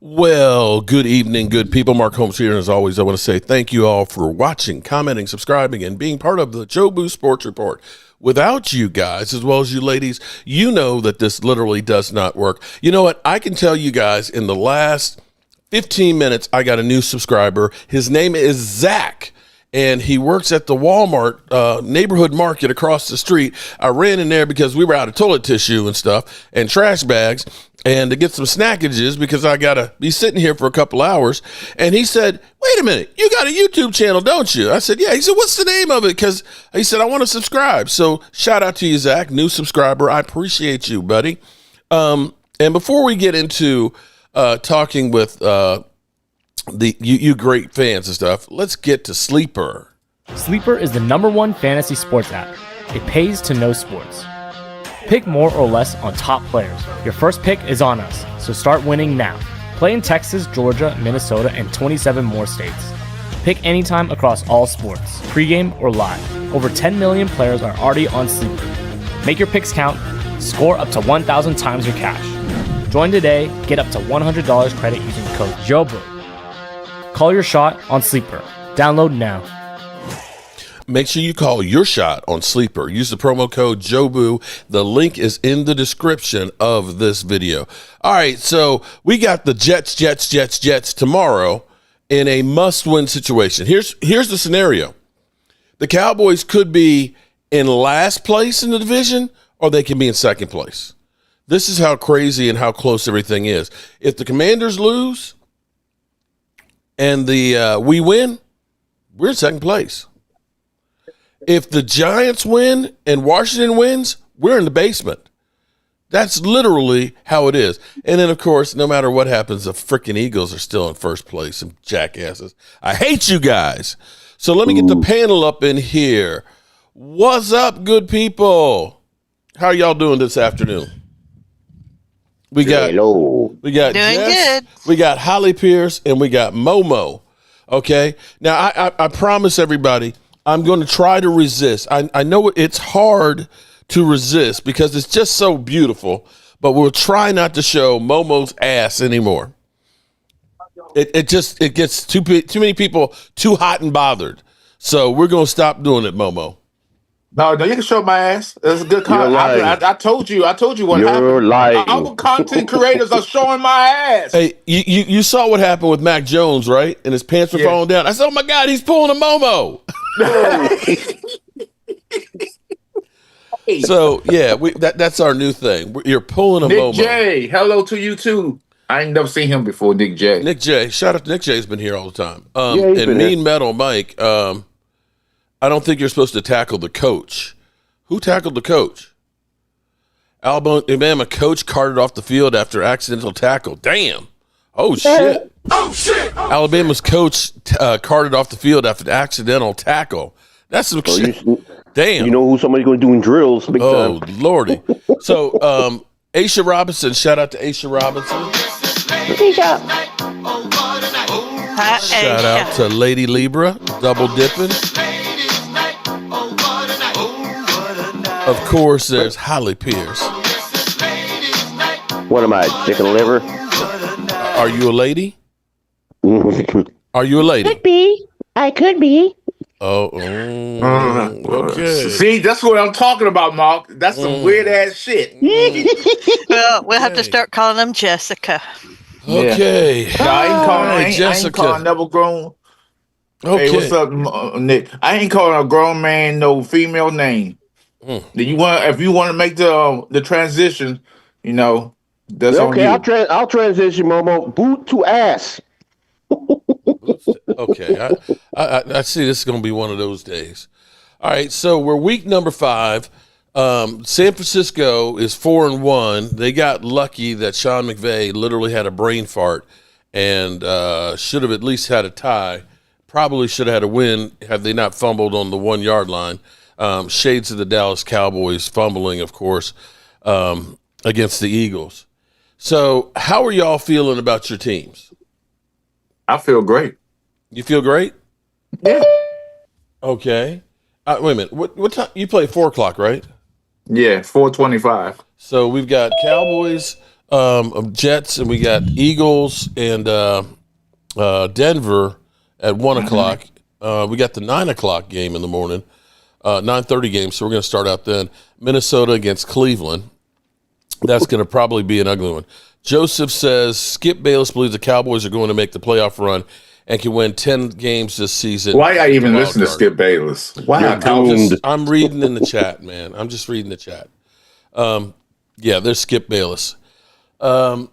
Well, good evening, good people. Mark Holmes here, and as always, I want to say thank you all for watching, commenting, subscribing, and being part of the Jobu Sports Report. Without you guys, as well as you ladies, you know that this literally does not work. You know what? I can tell you guys in the last 15 minutes, I got a new subscriber. His name is Zach, and he works at the Walmart neighborhood market across the street. I ran in there because we were out of toilet tissue and stuff and trash bags, and to get some snackages because I got to be sitting here for a couple hours. And he said, wait a minute, you got a YouTube channel, don't you? I said, yeah. He said, what's the name of it? Because he said, I want to subscribe. So shout out to you, Zach, new subscriber. I appreciate you, buddy. And before we get into talking with you great fans and stuff, let's get to Sleeper. Sleeper is the #1 fantasy sports app. It pays to know sports. Pick more or less on top players. Your first pick is on us, so start winning now. Play in Texas, Georgia, Minnesota, and 27 more states. Pick anytime across all sports, pregame or live. Over 10 million players are already on Sleeper. Make your picks count. Score up to 1,000 times your cash. Join today. Get up to $100 credit using code JOBU. Call your shot on Sleeper. Download now. Make sure you call your shot on Sleeper. Use the promo code JOBU. The link is in the description of this video. All right, so we got the Jets tomorrow in a must-win situation. Here's the scenario. The Cowboys could be in last place in the division, or they can be in second place. This is how crazy and how close everything is. If the Commanders lose and we win, we're in second place. If the Giants win and Washington wins, we're in the basement. That's literally how it is. And then, of course, no matter what happens, the freaking Eagles are still in first place, some jackasses. I hate you guys. So let me get the panel up in here. What's up, good people? How are y'all doing this afternoon? We got doing Jess, good. we got Holly Pierce, and we got Momo. Okay? Now, I promise everybody, I'm going to try to resist. I know it's hard to resist because it's just so beautiful, but we'll try not to show Momo's ass anymore. It gets too many people too hot and bothered. So we're going to stop doing it, Momo. No, you can show my ass. That's a good comment. I told you what You're happened. lying. Our content creators are showing my ass. Hey, you saw what happened with Mac Jones, right? And his pants were falling down. I said, oh my God, he's pulling a Momo. So yeah, that's our new thing. You're pulling a Momo. Nick J, hello to you too. I ain't never seen him before, Nick J. Nick J, shout out to Nick J. Has been here all the time. He's And been Mean here. Metal Mike. I don't think you're supposed to tackle the coach. Who tackled the coach? Alabama coach carted off the field after accidental tackle. Damn. Oh shit. Oh shit! Alabama's coach carted off the field after accidental tackle. That's some shit. Damn. You know who somebody's going to do in drills? Big Oh, time. Lordy. So, Aisha Robinson, shout out to Aisha Robinson. Shout out to Lady Libra, double dipping. Of course, there's Holly Pierce. What am I, chicken liver? Are you a lady? Are you a lady? Could be. I could be. Oh, okay. See, that's what I'm talking about, Mark. That's some weird ass shit. Mm. We'll have to start calling them Jessica. Okay. No, I ain't calling. I ain't Jessica. calling never grown. Okay. Hey, what's up, Nick? I ain't calling a grown man no female name. Do you want? If you want to make the transition, that's Okay, on you. I'll transition, Momo. Boot to ass. Okay. I see this is going to be one of those days. All right. So we're week number 5. San Francisco is 4-1. They got lucky that Sean McVay literally had a brain fart and should have at least had a tie. Probably should have had a win had they not fumbled on the 1 yard line. Shades of the Dallas Cowboys fumbling, of course, against the Eagles. So how are y'all feeling about your teams? I feel great. You feel great? Yeah. Okay. Wait a minute. What time? You play 4 o'clock, right? Yeah, 4:25. So we've got Cowboys Jets, and we got Eagles and Denver at 1 o'clock. We got the 9 o'clock game in the morning, 9:30 game. So we're going to start out then. Minnesota against Cleveland. That's going to probably be an ugly one. Joseph says Skip Bayless believes the Cowboys are going to make the playoff run and can win 10 games this season. Why I even listen to Skip Bayless? Why? I'm reading in the chat, man. I'm just reading the chat. Yeah, there's Skip Bayless. There's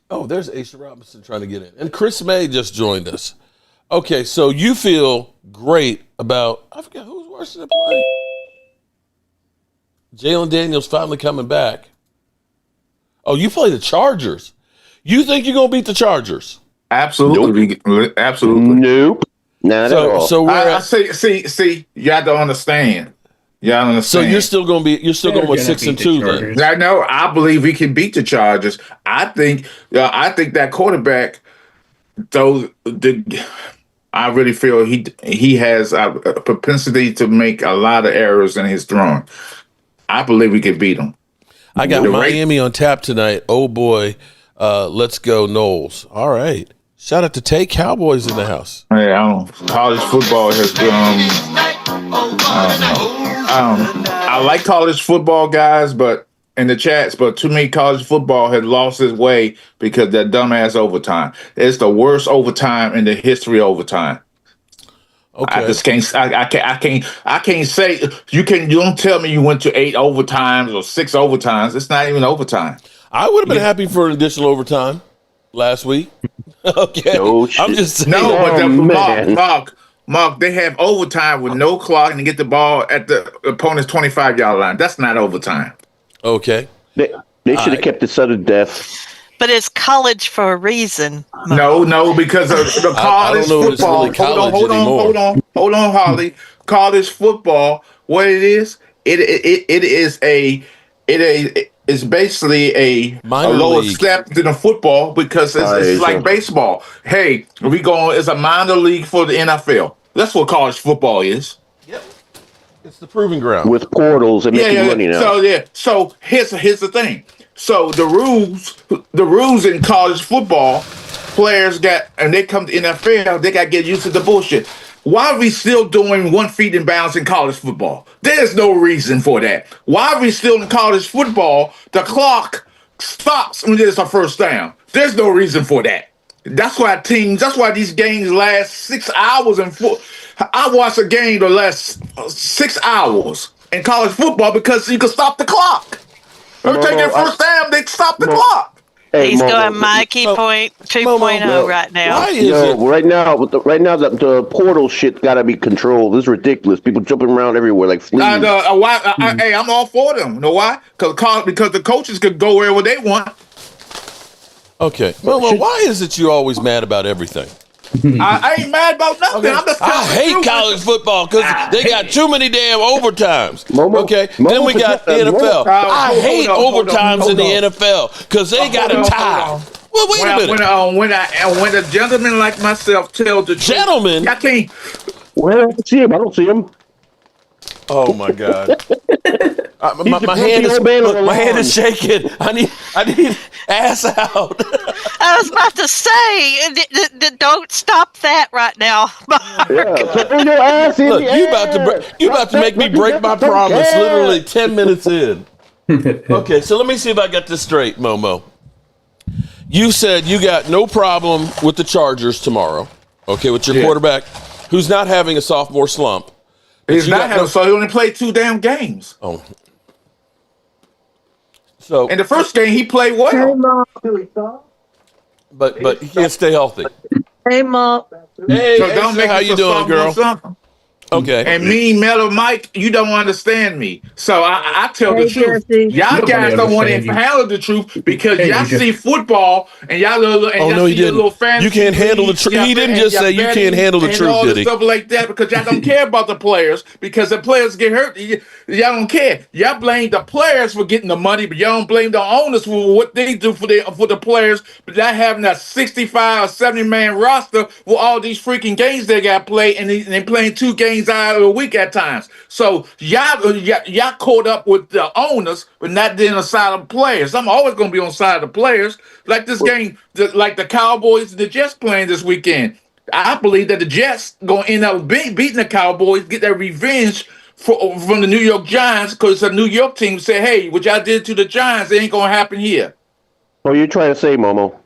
Aisha Robinson trying to get in. And Chris May just joined us. Okay, so you feel great about, I forget who's Washington play. Jalen Daniels finally coming back. Oh, you play the Chargers. You think you're going to beat the Chargers? Absolutely. Nope. Absolutely. Nope. Not at all. So I see, you have to understand. Yeah, I understand. So you're still going with 6-2 then? I know. I believe we can beat the Chargers. I think that quarterback, though, I really feel he has a propensity to make a lot of errors in his throwing. I believe we can beat him. I got Miami on tap tonight. Oh boy, let's go Knowles. All right. Shout out to Tay, Cowboys in the house. Yeah, college football has I like college football guys, but in the chats, but to me, college football has lost its way because that dumbass overtime. It's the worst overtime in the history of overtime. Okay. I just can't. I can't say you can. You don't tell me you went to 8 overtimes or 6 overtimes. It's not even overtime. I would have been happy for an additional overtime last week. Okay, I'm just saying. No, but Mark, they have overtime with no clock and they get the ball at the opponent's 25-yard line. That's not overtime. Okay. They should have kept it sudden death. But it's college for a reason. No, because of the college football. Really college hold on, Holly. College football. What it is? It's basically a lower step than a football because it's like baseball. Hey, it's a minor league for the NFL. That's what college football is. Yep. It's the proving ground with portals and making money now. So here's the thing. So the rules in college football, players they come to NFL, they got to get used to the bullshit. Why are we still doing 1 feet in bounds in college football? There's no reason for that. Why are we still in college football? The clock stops when there's a first down. There's no reason for that. That's why these games last 6 hours I watch a game that lasts 6 hours in college football because you can stop the clock. Every time they first down, they stop the clock. Hey, he's going Mikey point 2.0 right now. Right now the portal shit got to be controlled. This is ridiculous. People jumping around everywhere like fleas. Hey, I'm all for them. You know why? Because the coaches could go wherever they want. Okay. Well, why is it you always mad about everything? I ain't mad about nothing. Okay. I hate college football because they got too many damn overtimes. Then we got the NFL. I hate overtimes in the NFL because they got a tie. Well, wait a minute. When a gentleman like myself tells the gentleman, I can't. Well, I don't see him. Oh my God! My hand is shaking. I need ass out. I was about to say, don't stop that right now. Look, you about to make me break my promise. Literally 10 minutes in. Okay, so let me see if I got this straight, Momo. You said you got no problem with the Chargers tomorrow. Okay, with your quarterback, who's not having a sophomore slump. He's not having, so he only played 2 damn games. Oh. So in the first game he played well. But he can't stay healthy. Hey, Mom. Hey, how you doing, girl? Okay. And me, Mellow Mike, you don't understand me. So I tell the truth. Y'all guys don't want to handle the truth because y'all see football and y'all see a little fancy. You can't handle the truth. He didn't just say you can't handle the truth, did he? Stuff like that because y'all don't care about the players because the players get hurt. Y'all don't care. Y'all blame the players for getting the money, but y'all don't blame the owners for what they do for the players. But not having a 65 or 70 man roster with all these freaking games they got played and they playing 2 games games out of the week at times. So y'all caught up with the owners, but not then on the side of the players. I'm always going to be on the side of the players. Like this game, like the Cowboys and the Jets playing this weekend. I believe that the Jets going to end up beating the Cowboys, get their revenge from the New York Giants, because the New York team said, hey, what y'all did to the Giants, it ain't going to happen here. What are you trying to say, Momo?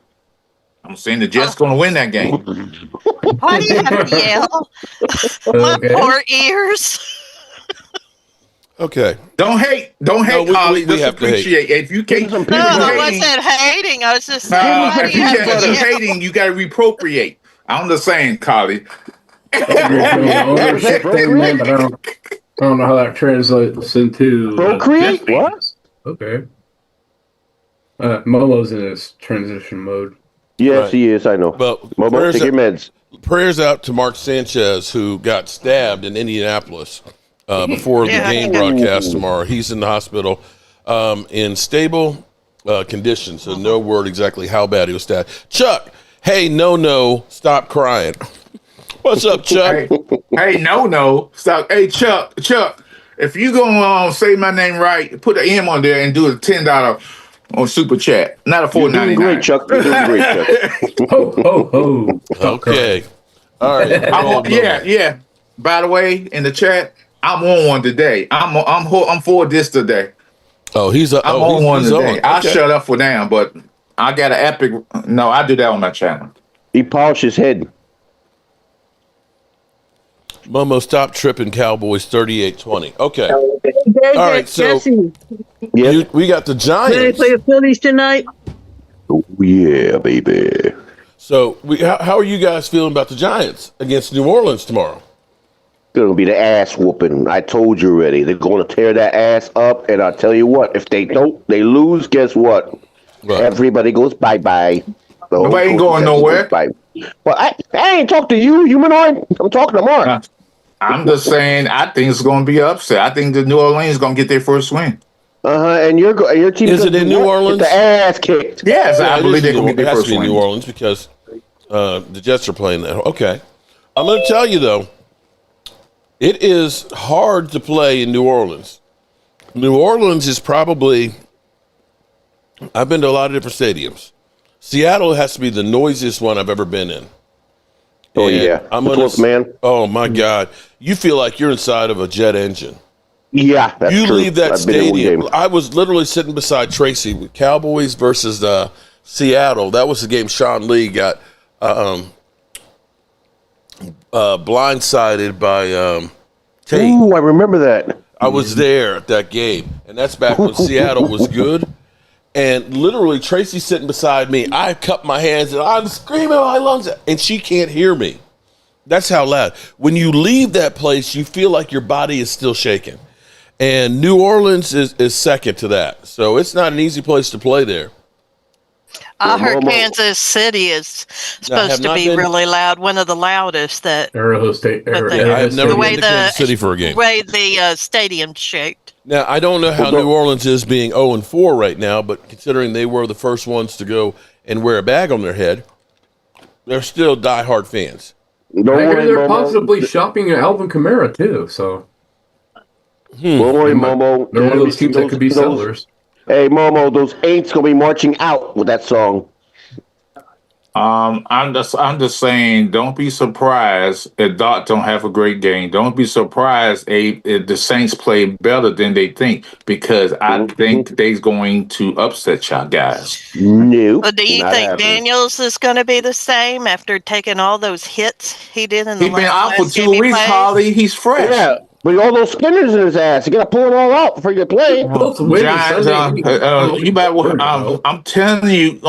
I'm saying the Jets going to win that game. Why do you have to yell? My poor ears. Okay. Don't hate, Holly. we Just have to hate. appreciate. If you can't, Some No, people I hating. wasn't hating. I was just saying, why do you have if to you yell? hating, you got to reappropriate. I'm just saying, Carly. Ownership thing, man, but I don't know how that translates into Procreate? Jet fans. Okay. Momo's in his transition mode. Yes, Right. he is. I know. But Momo, take your meds. prayers out to Mark Sanchez, who got stabbed in Indianapolis before the game broadcast tomorrow. He's in the hospital in stable condition, so no word exactly how bad he was stabbed. Chuck, hey, no, stop crying. What's up, Chuck? Hey, no, stop. Hey, Chuck, if you gonna say my name right, put an M on there and do a $10 on Super Chat, not a You're doing $4.99. great, Chuck. You're doing great, Chuck. Ho, ho, ho. Stop Okay. All right. Yeah. By the way, in the chat, I'm on one today. I'm for this today. Oh, he's I'm on one today. on. I'll Okay. shut up for now, but I got an epic. No, I do that on my channel. He polished his head. Momo, stop tripping. Cowboys 38-20. Okay. All right, so- Jesse, Yes. We got the can they Giants. play the Phillies tonight? Oh, yeah, baby. So how are you guys feeling about the Giants against New Orleans tomorrow? Gonna be the ass whooping. I told you already. They're gonna tear that ass up, and I'll tell you what. If they don't, they lose. Guess what? Right. Everybody goes bye-bye. Nobody ain't going nowhere. Bye. Well, I ain't talk to you, humanoid. I'm talking to Mark. I'm just saying, I think it's going to be an upset. I think the New Orleans is going to get their first win. And your team Is it in New Orleans? Get the ass kicked. Yes, I it believe is they're going to get it their has first to be win. New Orleans because the Jets are playing there. Okay. I'm going to tell you, though, it is hard to play in New Orleans. New Orleans is probably, I've been to a lot of different stadiums. Seattle has to be the noisiest one I've ever been in. Oh, And yeah. I'm The gonna, 12th man. Oh, my God. You feel like you're inside of a jet engine. Yeah, that's You true. leave that I've been in one stadium. game. I was literally sitting beside Tracy with Cowboys versus Seattle. That was the game Sean Lee got blindsided by Tate. Ooh, I remember that. I was there at that game, and that's back when Seattle was good. And literally, Tracy's sitting beside me. I cup my hands, and I'm screaming my lungs out, and she can't hear me. That's how loud. When you leave that place, you feel like your body is still shaking. And New Orleans is second to that. So it's not an easy place to play there. I heard Momo. Kansas City is I have supposed to not be been- really loud, one of the loudest that Arrowhead State. But Arrowhead the- I have never the been way to the Kansas City for a game. way the stadium's shaped. Now, I don't know how New Orleans is being 0-4 right now, but considering they were the first ones to go and wear a bag on their head, they're still diehard fans. Don't I hear worry, they're Momo. possibly shopping at Alvin Kamara too. So Don't worry, Momo. they're one of those teams that could be Those- sellers. Hey, Momo, those ain'ts gonna be marching out with that song. I'm just saying, don't be surprised if Doc don't have a great game. Don't be surprised if the Saints play better than they think, because I think they're going to upset y'all guys. No. But do you not think happening. Daniels is going to be the same after taking all those hits he did in the He's been out for last 2 game he weeks, played? Holly. He's fresh. Yeah, but all those spinners in his ass, you gotta pull them all out before you play. Both winning Giants, Sunday. you better. I'm telling you,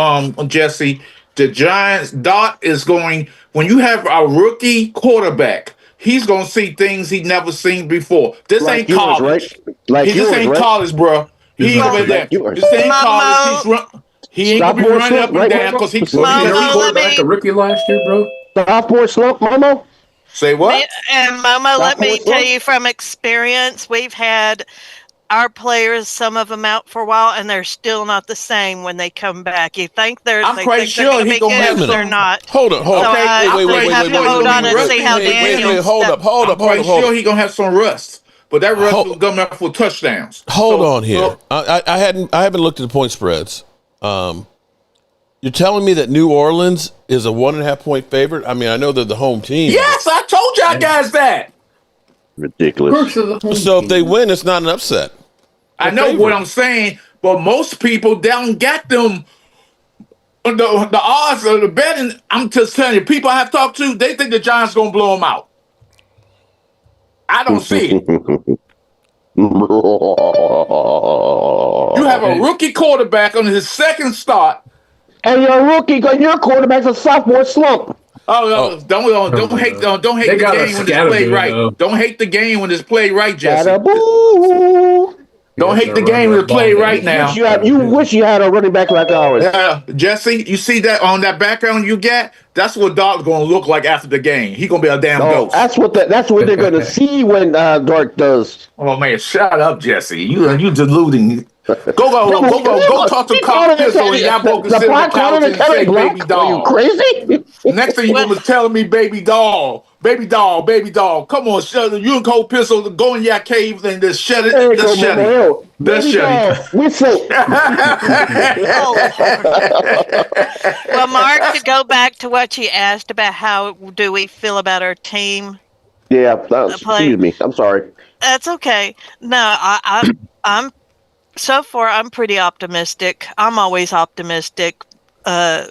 Jesse, the Giants. Dot is going. When you have a rookie quarterback, he's gonna see things he never seen before. This Like ain't yours, college. right? Like This yours, ain't right? college, bro. He ain't gonna be there. Like yours. This ain't Momo. college. He ain't Stop gonna be more running slip, up and right, down Momo? because he. Momo, Momo, Every let quarterback me- a rookie last year, bro. Sophomore slump, Momo. Say what? And Momo, let me Stop tell it. you from experience, we've had our players, some of them out for a while, and they're still not the same when they come back. You think I'm they quite think sure they're he going to gonna be have good, but they're some. not. Hold on. So I have to hold on and see how Daniel. Hold I'm up. quite sure he gonna have some rust, but that rust will come out for touchdowns. Hold So, on here. I haven't looked at the point spreads. You're telling me that New Orleans is a 1.5 point favorite? I mean, I know they're the home team. Yes, I told y'all guys that. Ridiculous. So if they win, it's not an upset. I know what I'm saying, but most people don't get them. The odds of the betting, I'm just telling you, people I have talked to, they think the Giants gonna blow them out. I don't see it. You have a rookie quarterback on his second start. And you're a rookie because your quarterback's a sophomore slump. Don't hate the game when it's played right. Don't hate the game when it's played right, Jesse. Don't hate the game when it's played right now. You wish you had a running back like ours. Jesse, you see that on that background you get? That's what Dark's gonna look like after the game. He gonna be a damn ghost. That's what they're gonna see when Dark does. Oh man, shut up, Jesse. You deluding. Go talk to Carl Pistol and y'all both can sit on the couch and say baby doll. Are you crazy? Next thing you was telling me baby doll. Come on, shut it. You and Cole Pistol go in your cave and just shut it. Just shut it. Just shut it. Whistle. Well, Mark, to go back to what you asked about how do we feel about our team. Yeah, excuse me. I'm sorry. That's okay. No, I'm so far I'm pretty optimistic. I'm always optimistic with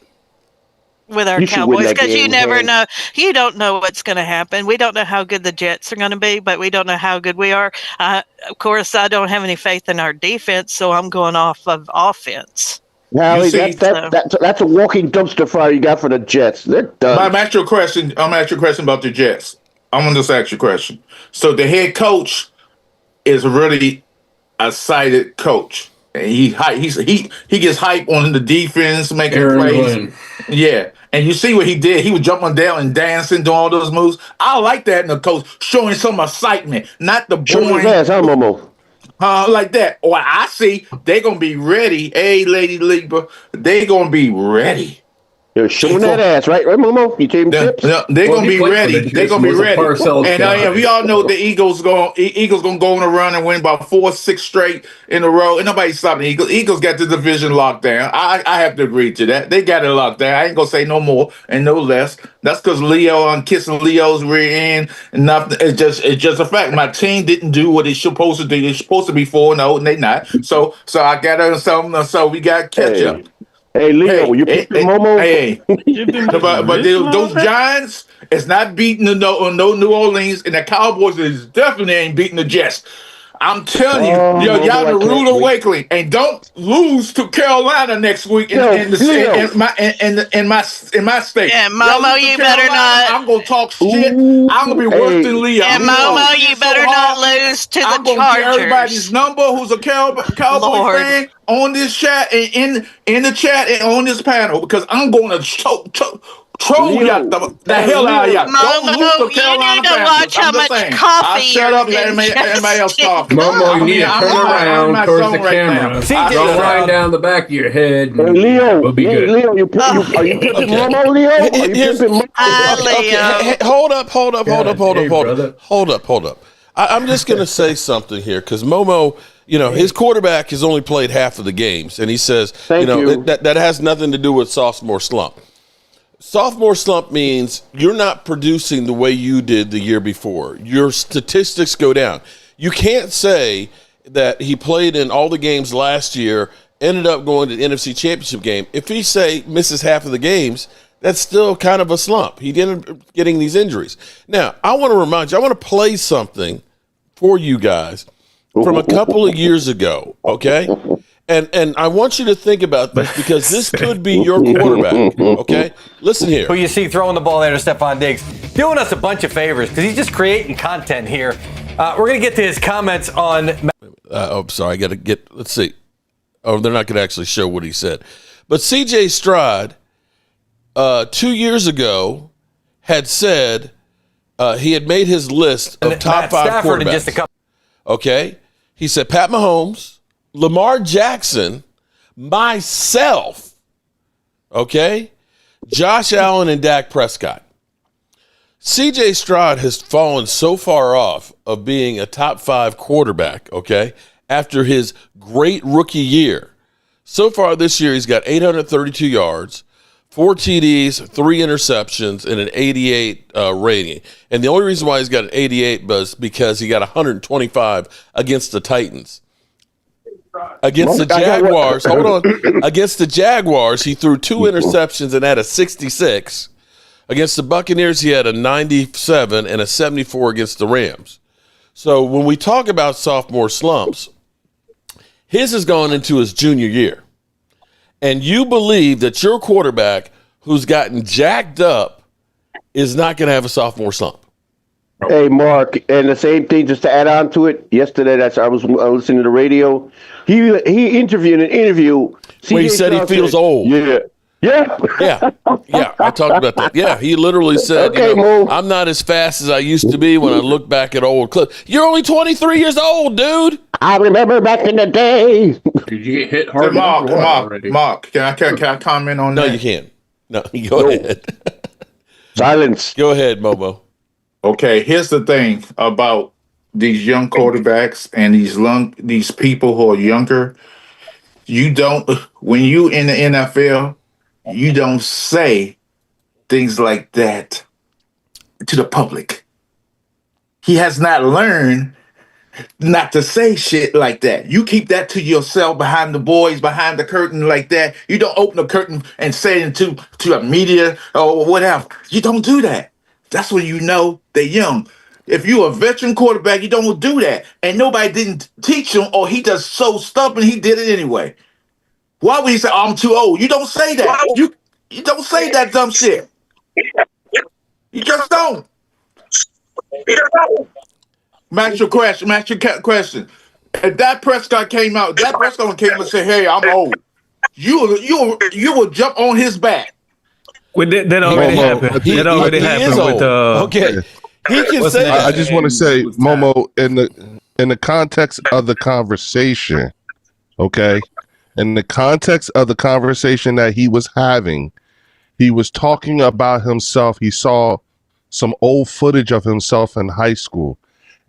our Cowboys because you never know. You don't know what's going to happen. We don't know how good the Jets are going to be, but we don't know how good we are. Of course, I don't have any faith in our defense, so I'm going off of offense. Now, that's a walking dumpster fire you got for the Jets. They're done. I'm asking you a question. About the Jets. I'm gonna just ask you a question. So the head coach is really a sighted coach. And he gets hype on the defense, making plays. Yeah. And you see what he did. He was jumping down and dancing, doing all those moves. I like that in the coach, showing some excitement, not the boring. Like that. Or I see they're gonna be ready. Hey, Lady Lieber, they're gonna be ready. They're showing that ass, right, Momo? You gave him tips? They're gonna be ready. They're gonna be ready. And we all know the Eagles gonna go on a run and win about 4-6 straight in a row. And nobody's stopping the Eagles. Eagles got the division locked down. I have to agree to that. They got it locked down. I ain't gonna say no more and no less. That's because Leo and kissing Leo's rear end and nothing. It's just a fact. My team didn't do what it's supposed to do. They're supposed to be 4-0 and they not. So I got to something. So we got catch up. Hey, Leo, you picked Momo? But those Giants is not beating no New Orleans, and the Cowboys is definitely ain't beating the Jets. I'm telling you, y'all the rude awakening, and don't lose to Carolina next week in my state. Yeah, Momo, you better not. I'm gonna talk shit. I'm gonna be worse than Leo. Yeah, Momo, you better not lose to the Chargers. I'm gonna get everybody's number who's a Cowboy fan on this chat and in the chat and on this panel because I'm going to troll y'all the hell out of y'all. Don't lose to Carolina. You need to watch how much coffee shut up and everybody else talking. Momo, you need to turn around towards the camera. Don't line down the back of your head. Hey, Leo, we'll be good. Leo, are you pimping Momo, Leo? Are you pimping Momo? Hold up. I'm just going to say something here because Momo, his quarterback has only played half of the games, and he says, that has nothing to do with sophomore slump. Sophomore slump means you're not producing the way you did the year before. Your statistics go down. You can't say that he played in all the games last year, ended up going to the NFC Championship game. If he, misses half of the games, that's still kind of a slump. He ended up getting these injuries. Now, I want to remind you, I want to play something for you guys from a couple of years ago, okay? And I want you to think about this because this could be your quarterback, okay? Listen here. Who you see throwing the ball there to Stephon Diggs, doing us a bunch of favors because he's just creating content here. We're going to get to his comments on... sorry, I got to get... Let's see. Oh, they're not going to actually show what he said. But C.J. Stroud, 2 years ago, had said he had made his list of top 5 quarterbacks. In just a couple. Okay? He said Pat Mahomes, Lamar Jackson, myself, okay, Josh Allen, and Dak Prescott. CJ Stroud has fallen so far off of being a top 5 quarterback, okay, after his great rookie year. So far this year, he's got 832 yards, 4 TDs, 3 interceptions, and an 88 rating. And the only reason why he's got an 88 was because he got 125 against the Titans. Against the Jaguars, hold on. Against the Jaguars, he threw 2 interceptions and had a 66. Against the Buccaneers, he had a 97 and a 74 against the Rams. So when we talk about sophomore slumps, his has gone into his junior year. And you believe that your quarterback who's gotten jacked up is not going to have a sophomore slump. Hey, Mark, and the same thing, just to add on to it, yesterday, I was listening to the radio. He interviewed an interview. Where he said he feels old. Yeah. Yeah, I talked about that. Yeah, he literally said, I'm not as fast as I used to be when I look back at old clips. You're only 23 years old, dude. I remember back in the day. Did you get hit hard? Mark, can I comment on that? No, you can't. No, go ahead. Silence. Go ahead, Momo. Okay, here's the thing about these young quarterbacks and these people who are younger. When you in the NFL, you don't say things like that to the public. He has not learned not to say shit like that. You keep that to yourself behind the boys, behind the curtain like that. You don't open the curtain and say it to the media or whatever. You don't do that. That's when you know they're young. If you're a veteran quarterback, you don't do that. And nobody didn't teach him, or he just so stubborn, he did it anyway. Why would he say, I'm too old? You don't say that. You don't say that dumb shit. You just don't. Max your question. If Dak Prescott came out and said, hey, I'm old, you will jump on his back. Well, that already happened. That already happened with okay. He can say that. I just want to say, Momo, in the context of the conversation, okay? In the context of the conversation that he was having, he was talking about himself. He saw some old footage of himself in high school,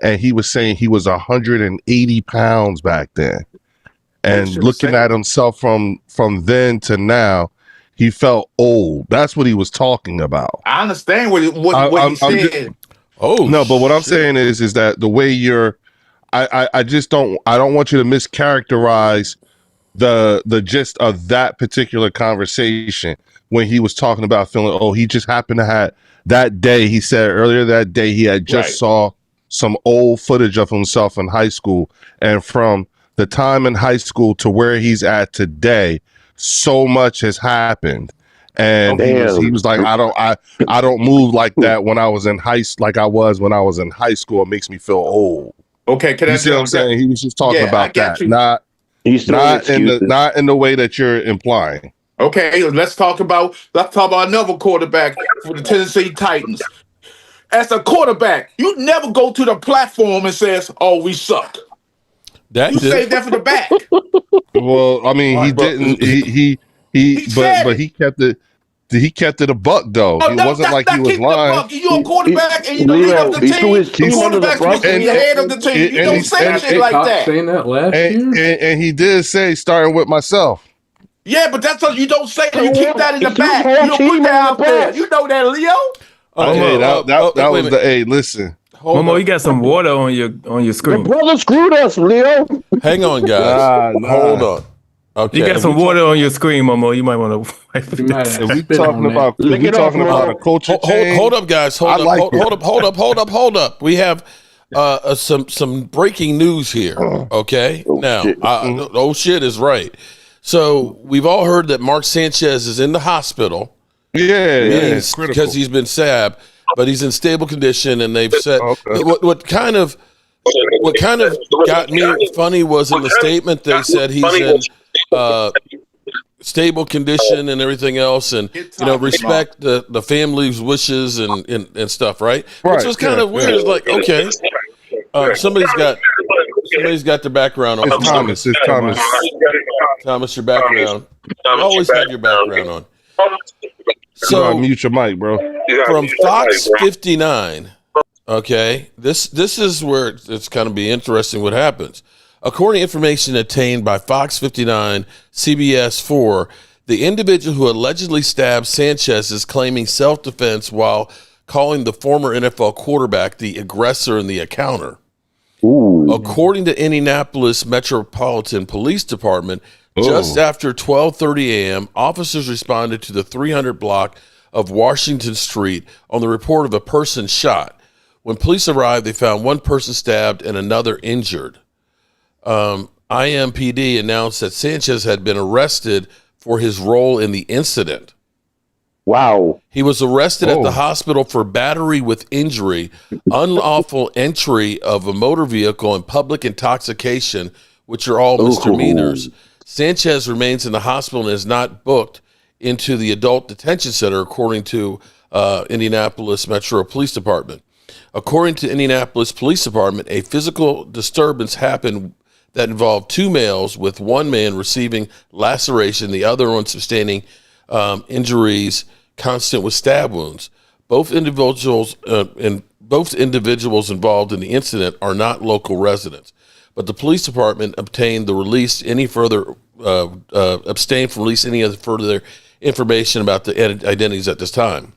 and he was saying he was 180 pounds back then. And looking at himself from then to now, he felt old. That's what he was talking about. I understand what he said. No, but what I'm saying is that the way I don't want you to mischaracterize the gist of that particular conversation when he was talking about feeling, he just happened to have that day. He said earlier that day he had just saw some old footage of himself in high school, and from the time in high school to where he's at today, so much has happened. And he was like, I don't move like that when I was in when I was in high school. It makes me feel old. Okay, can you see what I'm saying? He was just talking about that, not in the way that you're implying. Okay, let's talk about another quarterback for the Tennessee Titans. As a quarterback, you never go to the platform and says, "Oh, we suck." You say that for the back. Well, I mean, he didn't. But he kept it. He kept it a buck, though. It wasn't like he was lying. You're a quarterback, and you don't lead up the team. The quarterback's supposed to be the head of the team. You don't say shit like that. Saying that last year, and he did say, starting with myself. Yeah, but that's what you don't say. You keep that in the back. You don't put that out there. You know that, Leo. Okay, that was the A. Listen. Momo, you got some water on your screen. The brother screwed us, Leo. Hang on, guys. Hold on. Okay. You got some water on your screen, Momo. You might want to wipe it down. If we talking about a culture change, hold up, guys. Hold up. We have some breaking news here. Okay, shit is right. So we've all heard that Mark Sanchez is in the hospital. Yeah, because he's been stabbed, but he's in stable condition, and they've said what kind of got me funny was in the statement they said he's in stable condition and everything else, and respect the family's wishes and stuff, right? Which was kind of weird. It's like, okay, somebody's got Somebody's got their background on. It's Thomas. It's Thomas. Thomas, your background. You always have your background on. So mute your mic, bro. From Fox 59, okay, this is where it's going to be interesting what happens. According to information obtained by Fox 59, CBS 4, the individual who allegedly stabbed Sanchez is claiming self-defense while calling the former NFL quarterback the aggressor and the accounter. Ooh. According to Indianapolis Metropolitan Police Department, just after 12:30 a.m., officers responded to the 300 block of Washington Street on the report of a person shot. When police arrived, they found one person stabbed and another injured. IMPD announced that Sanchez had been arrested for his role in the incident. Wow. He was arrested at the hospital for battery with injury, unlawful entry of a motor vehicle, and public intoxication, which are all misdemeanors. Sanchez remains in the hospital and is not booked into the adult detention center, according to Indianapolis Metro Police Department. According to Indianapolis Police Department, a physical disturbance happened that involved two males, with one man receiving laceration, the other one sustaining injuries constant with stab wounds. Both individuals involved in the incident are not local residents, but the police department abstained from releasing any further information about the identities at this time.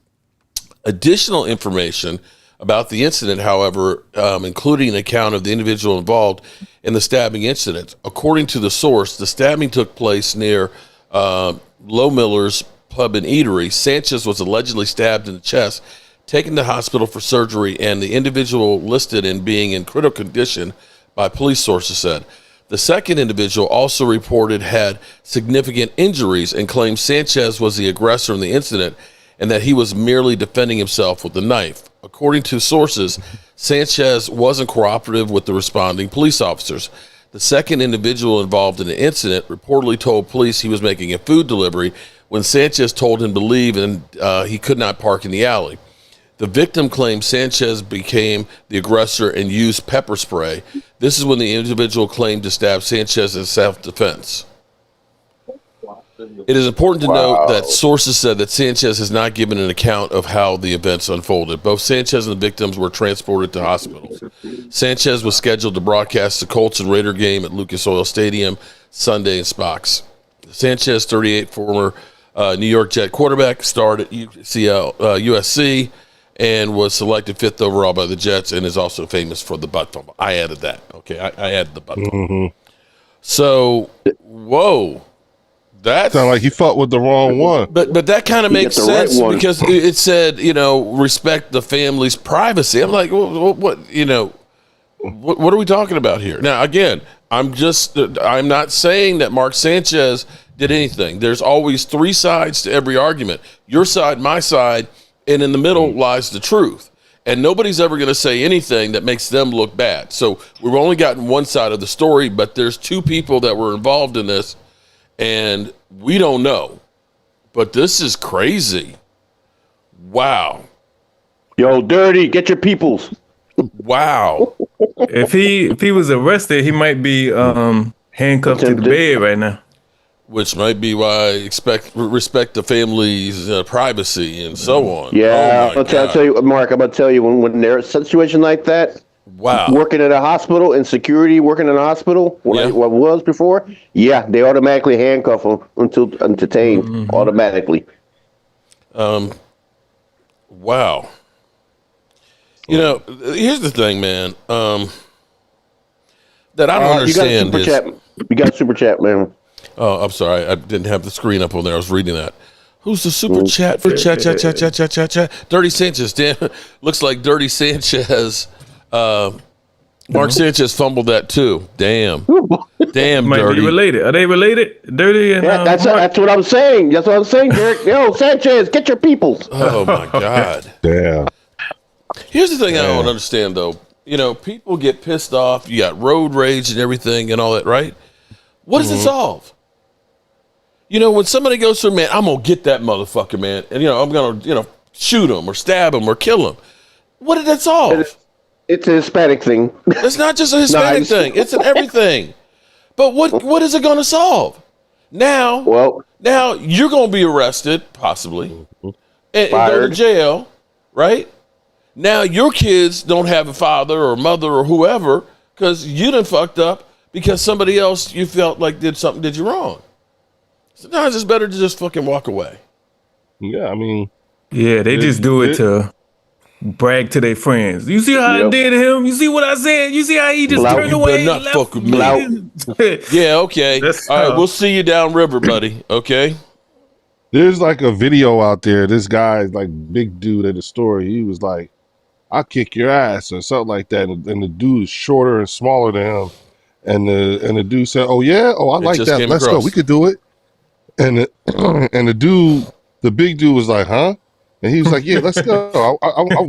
Additional information about the incident, however, including an account of the individual involved in the stabbing incident. According to the source, the stabbing took place near Low Miller's Pub and Eatery. Sanchez was allegedly stabbed in the chest, taken to hospital for surgery, and the individual listed in being in critical condition by police sources said. The second individual also reported had significant injuries and claimed Sanchez was the aggressor in the incident and that he was merely defending himself with a knife. According to sources, Sanchez wasn't cooperative with the responding police officers. The second individual involved in the incident reportedly told police he was making a food delivery when Sanchez told him to leave and he could not park in the alley. The victim claimed Sanchez became the aggressor and used pepper spray. This is when the individual claimed to stab Sanchez in self-defense. It is important to note that sources said that Sanchez has not given an account of how the events unfolded. Both Sanchez and the victims were transported to hospitals. Sanchez was scheduled to broadcast the Colts and Raider game at Lucas Oil Stadium Sunday in Spox. Sanchez, 38, former New York Jet quarterback, starred at USC and was selected 5th overall by the Jets and is also famous for the butt fumble. I added that. Okay, I added the butt fumble. So, whoa. That sounds like he fought with the wrong one. But that kind of makes sense because it said, respect the family's privacy. I'm like, what are we talking about here? Now, again, I'm not saying that Mark Sanchez did anything. There's always three sides to every argument. Your side, my side, and in the middle lies the truth. And nobody's ever going to say anything that makes them look bad. So we've only gotten one side of the story, but there's two people that were involved in this, and we don't know. But this is crazy. Wow. Yo, Dirty, get your peoples. Wow. If he was arrested, he might be handcuffed to the bed right now. Which might be why I respect the family's privacy and so on. Yeah, I'll tell you, Mark, I'm going to tell you, when there's a situation like that, working at a hospital and security, working in a hospital, what I was before, they automatically handcuff them until detained, automatically. Wow. Here's the thing, man, that I don't understand is... You got a super chat, man. Oh, I'm sorry. I didn't have the screen up on there. I was reading that. Who's the super chat for chat? Dirty Sanchez. Damn, looks like Dirty Sanchez. Mark Sanchez fumbled that too. Damn, Might Dirty. be related. Are they related? Dirty and that's what I'm saying. That's what I'm saying, Derek. Yo, Sanchez, get your peoples. Oh my God. Damn. Here's the thing I don't understand though. People get pissed off. You got road rage and everything and all that, right? What does it solve? When somebody goes through, man, I'm going to get that motherfucker, man. And, I'm going to, shoot him or stab him or kill him. What did that solve? It's a Hispanic thing. It's not just a Hispanic thing. It's an everything. But what is it going to solve? Now you're going to be arrested, possibly, and go to jail, right? Now your kids don't have a father or mother or whoever because you done fucked up because somebody else you felt like did you wrong. Sometimes it's better to just fucking walk away. Yeah, I mean. Yeah, they just do it to brag to their friends. You see how I did him? You see what I said? You see how he just turned away? You better not fuck with me. Yeah, okay. All right, we'll see you downriver, buddy. Okay. There's like a video out there. This guy's like big dude at the store. He was like, "I'll kick your ass" or something like that. And the dude is shorter and smaller than him. And the dude said, "Oh yeah, I like that. Let's go. We could do it." And the dude, the big dude was like, "Huh?" And he was like, "Yeah, let's go.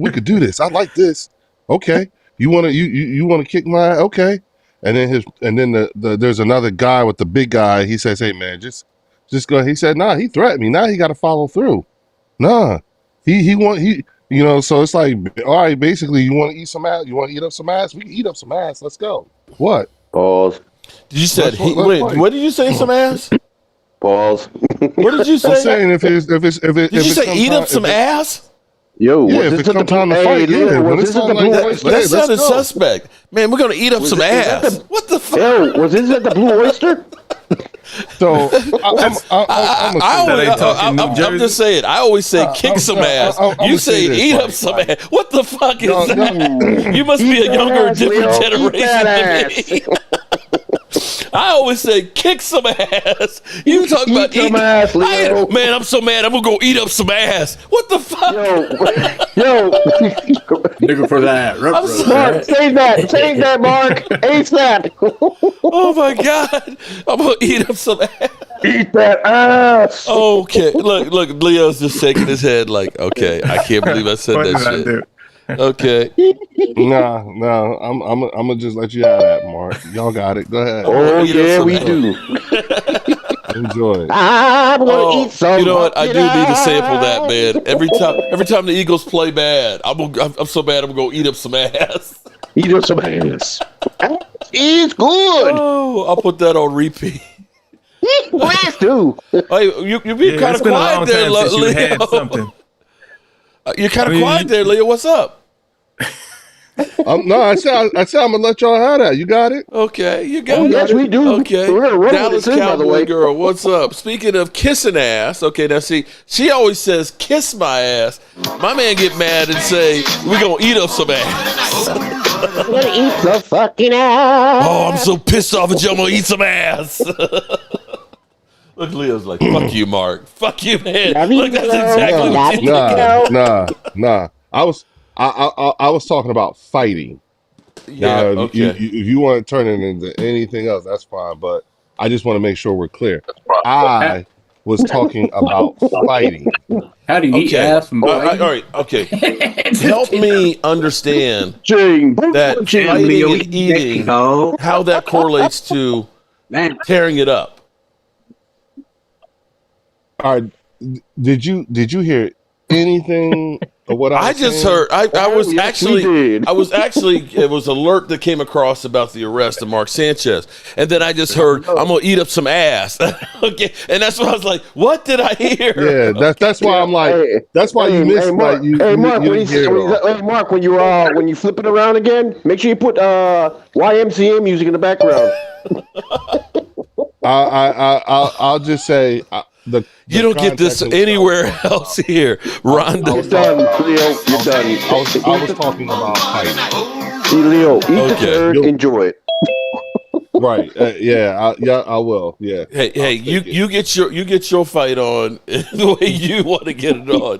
We could do this. I like this. Okay, you want to kick my ass? Okay." And then there's another guy with the big guy. He says, "Hey man, just go." He said, "Nah, he threatened me. Now he got to follow through. Nah, So it's like, all right, basically, you want to eat some ass? You want to eat up some ass? We can eat up some ass. Let's go. What? Pause. Did you say what did you say? Some ass? Pause. What did you say? I'm saying if it's did you say eat up some ass? Yo, yeah, if it come time to fight, that sounded suspect. Man, we're gonna eat up some ass. What the fuck? Yo, was this at the Blue Oyster? So I'm just saying. I always say kick some ass. You say eat up some ass. What the fuck is that? You must be a younger, different generation than me. I always say kick some ass. You talk about eat some ass, Leo. Man, I'm so mad. I'm gonna go eat up some ass. What the fuck? Yo, nigga for that. Mark, save that, Mark. ASAP. Oh my god, I'm gonna eat up some ass. Eat that ass. Okay, look, Leo's just shaking his head like, okay, I can't believe I said that shit. Okay. No, I'm gonna just let you have that, Mark. Y'all got it. Go ahead. Oh yeah, we do. Enjoy it. I'm gonna eat some. You know what? I do need to sample that, man. Every time the Eagles play bad, I'm so bad I'm gonna eat up some ass. Eat up some ass. It's good. Oh, I'll put that on repeat. Please do. Hey, you be kind of quiet there, Leo. You're kind of quiet there, Leo. What's up? No, I said I'm gonna let y'all have that. You got it. Okay, you got it. Yes, we do. Okay, Dallas Cowboy girl. What's up? Speaking of kissing ass, okay, now see, she always says kiss my ass. My man get mad and say we gonna eat up some ass. We're gonna eat some fucking ass. Oh, I'm so pissed off at you. I'm gonna eat some ass. Look, Leo's like, fuck you, Mark. Fuck you, man. Look, that's exactly what you Nah. I was talking about fighting. Yeah, now, okay. If you want to turn it into anything else, that's fine. But I just want to make sure we're clear. I was talking about fighting. How do you eat ass? All right, okay. Help me understand that fighting and eating, how that correlates to tearing it up. All right. Did you hear anything of what I just heard? I was actually it was alert that came across about the arrest of Mark Sanchez, and then I just heard I'm gonna eat up some ass. Okay, and that's why I was like, what did I hear? Yeah, that's why I'm like, that's why you missed. Mark, when you flip it around again, make sure you put YMCA music in the background. I'll just say. You don't get this anywhere else here, Rondo. You're done, Leo. You're done. I was talking about fighting. See, Leo, eat the turd, enjoy it. Right? I will. Yeah. Hey, you get your fight on the way you want to get it on.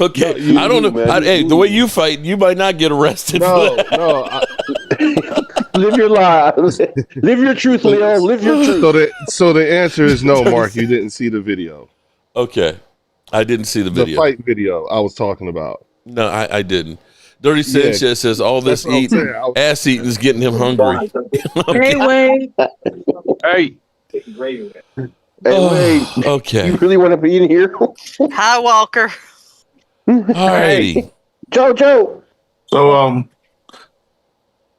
Okay, I don't know. The way you fight, you might not get arrested. No. Live your lives. Live your truth, Leo. Live your truth. So the answer is no, Mark. You didn't see the video. Okay, I didn't see the video. The fight video I was talking about. No, I didn't. Dirty Sanchez says all this ass eating is getting him hungry. Hey, Wayne. Hey. Okay. You really want to be in here? Hi, Walker. Alrighty. Joe. So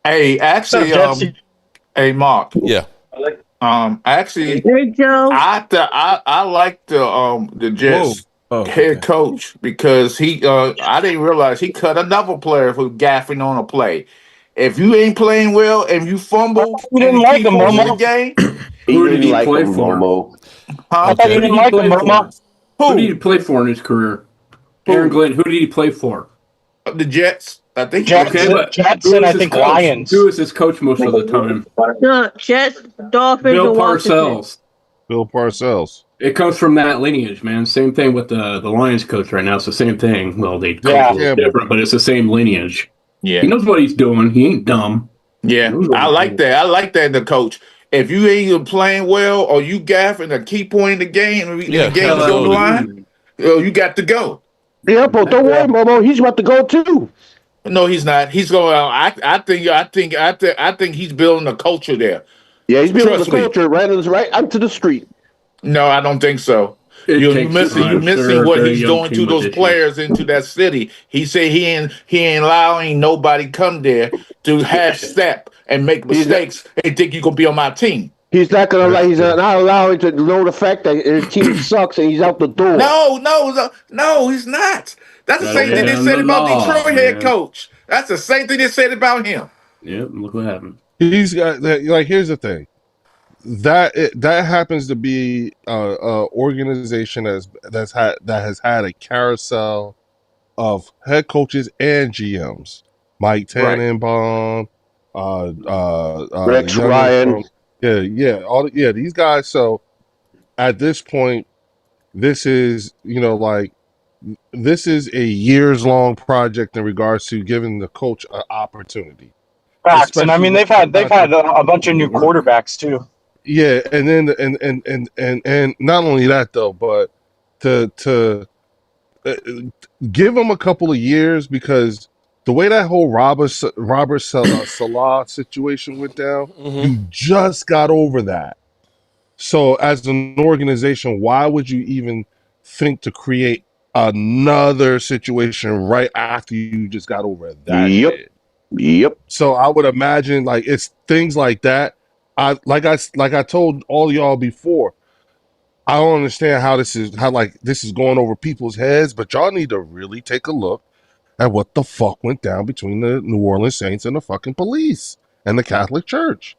Hey, actually, hey Mark. Yeah. Actually, Hey, Joe. I like the Jets okay. head coach because I didn't realize he cut another player for gaffing on a play. If you ain't playing well and you fumble You and didn't you like keep him, forcing the Momo. game, Who did he play for? huh? I thought you Who did didn't he like him, play for? Momo. Who did he play for in his career? Aaron Glenn. Who did he play for? The Jets. I think Okay, but Jets who and was I his think coach? Lions. Who was his coach most of the time? The Jets, Dolphins, Bill and Washington. Parcells. Bill Parcells. It comes from that lineage, man. Same thing with the Lions coach right now. It's the same thing. Well, they coach a little different, but it's the same lineage. Yeah. He knows what he's doing. He ain't dumb. Yeah, I like that. I like that in the coach. If you ain't playing well or you gaffing a key point in the game, and the game is on the line, you got to go. Yeah, but don't worry, Momo. He's about to go too. No, he's not. He's going. I think he's building a culture there. Yeah, he's building Trust the me. culture right onto the street. No, I don't think so. You're missing what he's doing to those players into that city. He said he ain't allowing nobody come there to half step and make mistakes and think you gonna be on my team. He's not gonna allow. He's not allowing to know the fact that his team sucks and he's out the door. No, he's not. That's the same thing they said about Detroit head coach. That's the same thing they said about him. Yep, look what happened. He's got that. Like, here's the thing. That happens to be a organization that has had a carousel of head coaches and GMs. Mike Tannenbaum, Rex Ryan. These guys. So at this point, this is this is a years-long project in regards to giving the coach an opportunity. Facts, and I mean they've had a bunch of new quarterbacks too. Yeah, and then and not only that though, but to give him a couple of years, because the way that whole Robert Salah situation went down, you just got over that. So as an organization, why would you even think to create another situation right after you just got over that? Yep. So I would imagine it's things like that. I told all y'all before, I don't understand how this is going over people's heads, but y'all need to really take a look at what the fuck went down between the New Orleans Saints and the fucking police and the Catholic Church.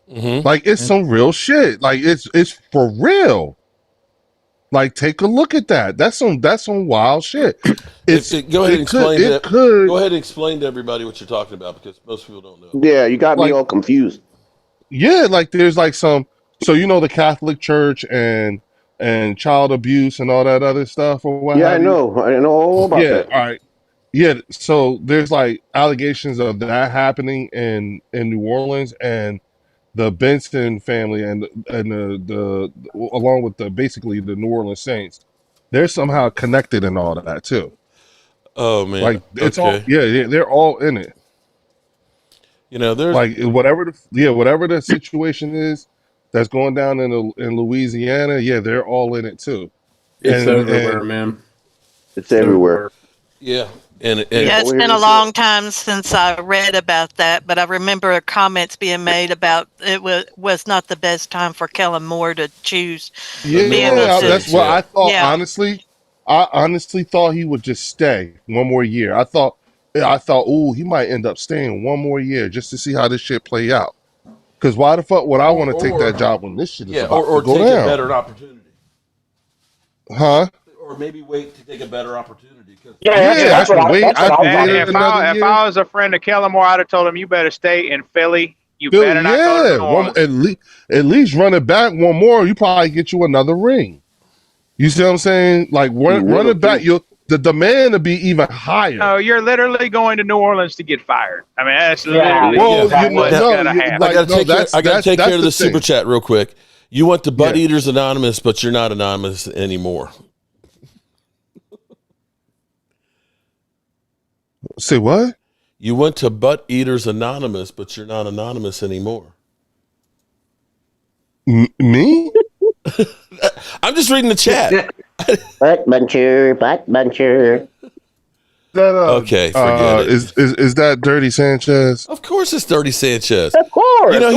It's some real shit. It's for real. Take a look at that. That's some wild shit. Go ahead and explain to everybody what you're talking about, because most people don't know. Yeah, you got me all confused. Yeah, there's some. So the Catholic Church and child abuse and all that other stuff, or what? Yeah, I know all about that. All right. Yeah, so there's allegations of that happening in New Orleans, and the Benson family and the along with basically the New Orleans Saints, they're somehow connected in all of that too. Oh man, it's all they're all in it. There's whatever the situation is that's going down in Louisiana, they're all in it too. It's everywhere, man. It's everywhere. Yeah. It's been a long time since I read about that, but I remember comments being made about it was not the best time for Kellen Moore to choose. That's what I thought. Honestly, I honestly thought he would just stay one more year. I thought, he might end up staying one more year just to see how this shit play out. Because why the fuck would I want to take that job when this shit is about to go take down? A better opportunity. Huh? Or maybe wait to take a better opportunity. If I was a friend of Kellen Moore, I'd have told him, you better stay in Philly. You better not go to New Orleans. At least run it back one more. You probably get you another ring. You see what I'm saying? Run it back. The demand to be even higher. No, you're literally going to New Orleans to get fired. I mean, that's literally what's going to happen. I got to take care of the super chat real quick. You went to Butt Eaters Anonymous, but you're not anonymous anymore. Say what? You went to Butt Eaters Anonymous, but you're not anonymous anymore. Me? I'm just reading the chat. Backbencher. Okay, forget it. Is that Dirty Sanchez? Of course, it's Dirty Sanchez. Of course. You know,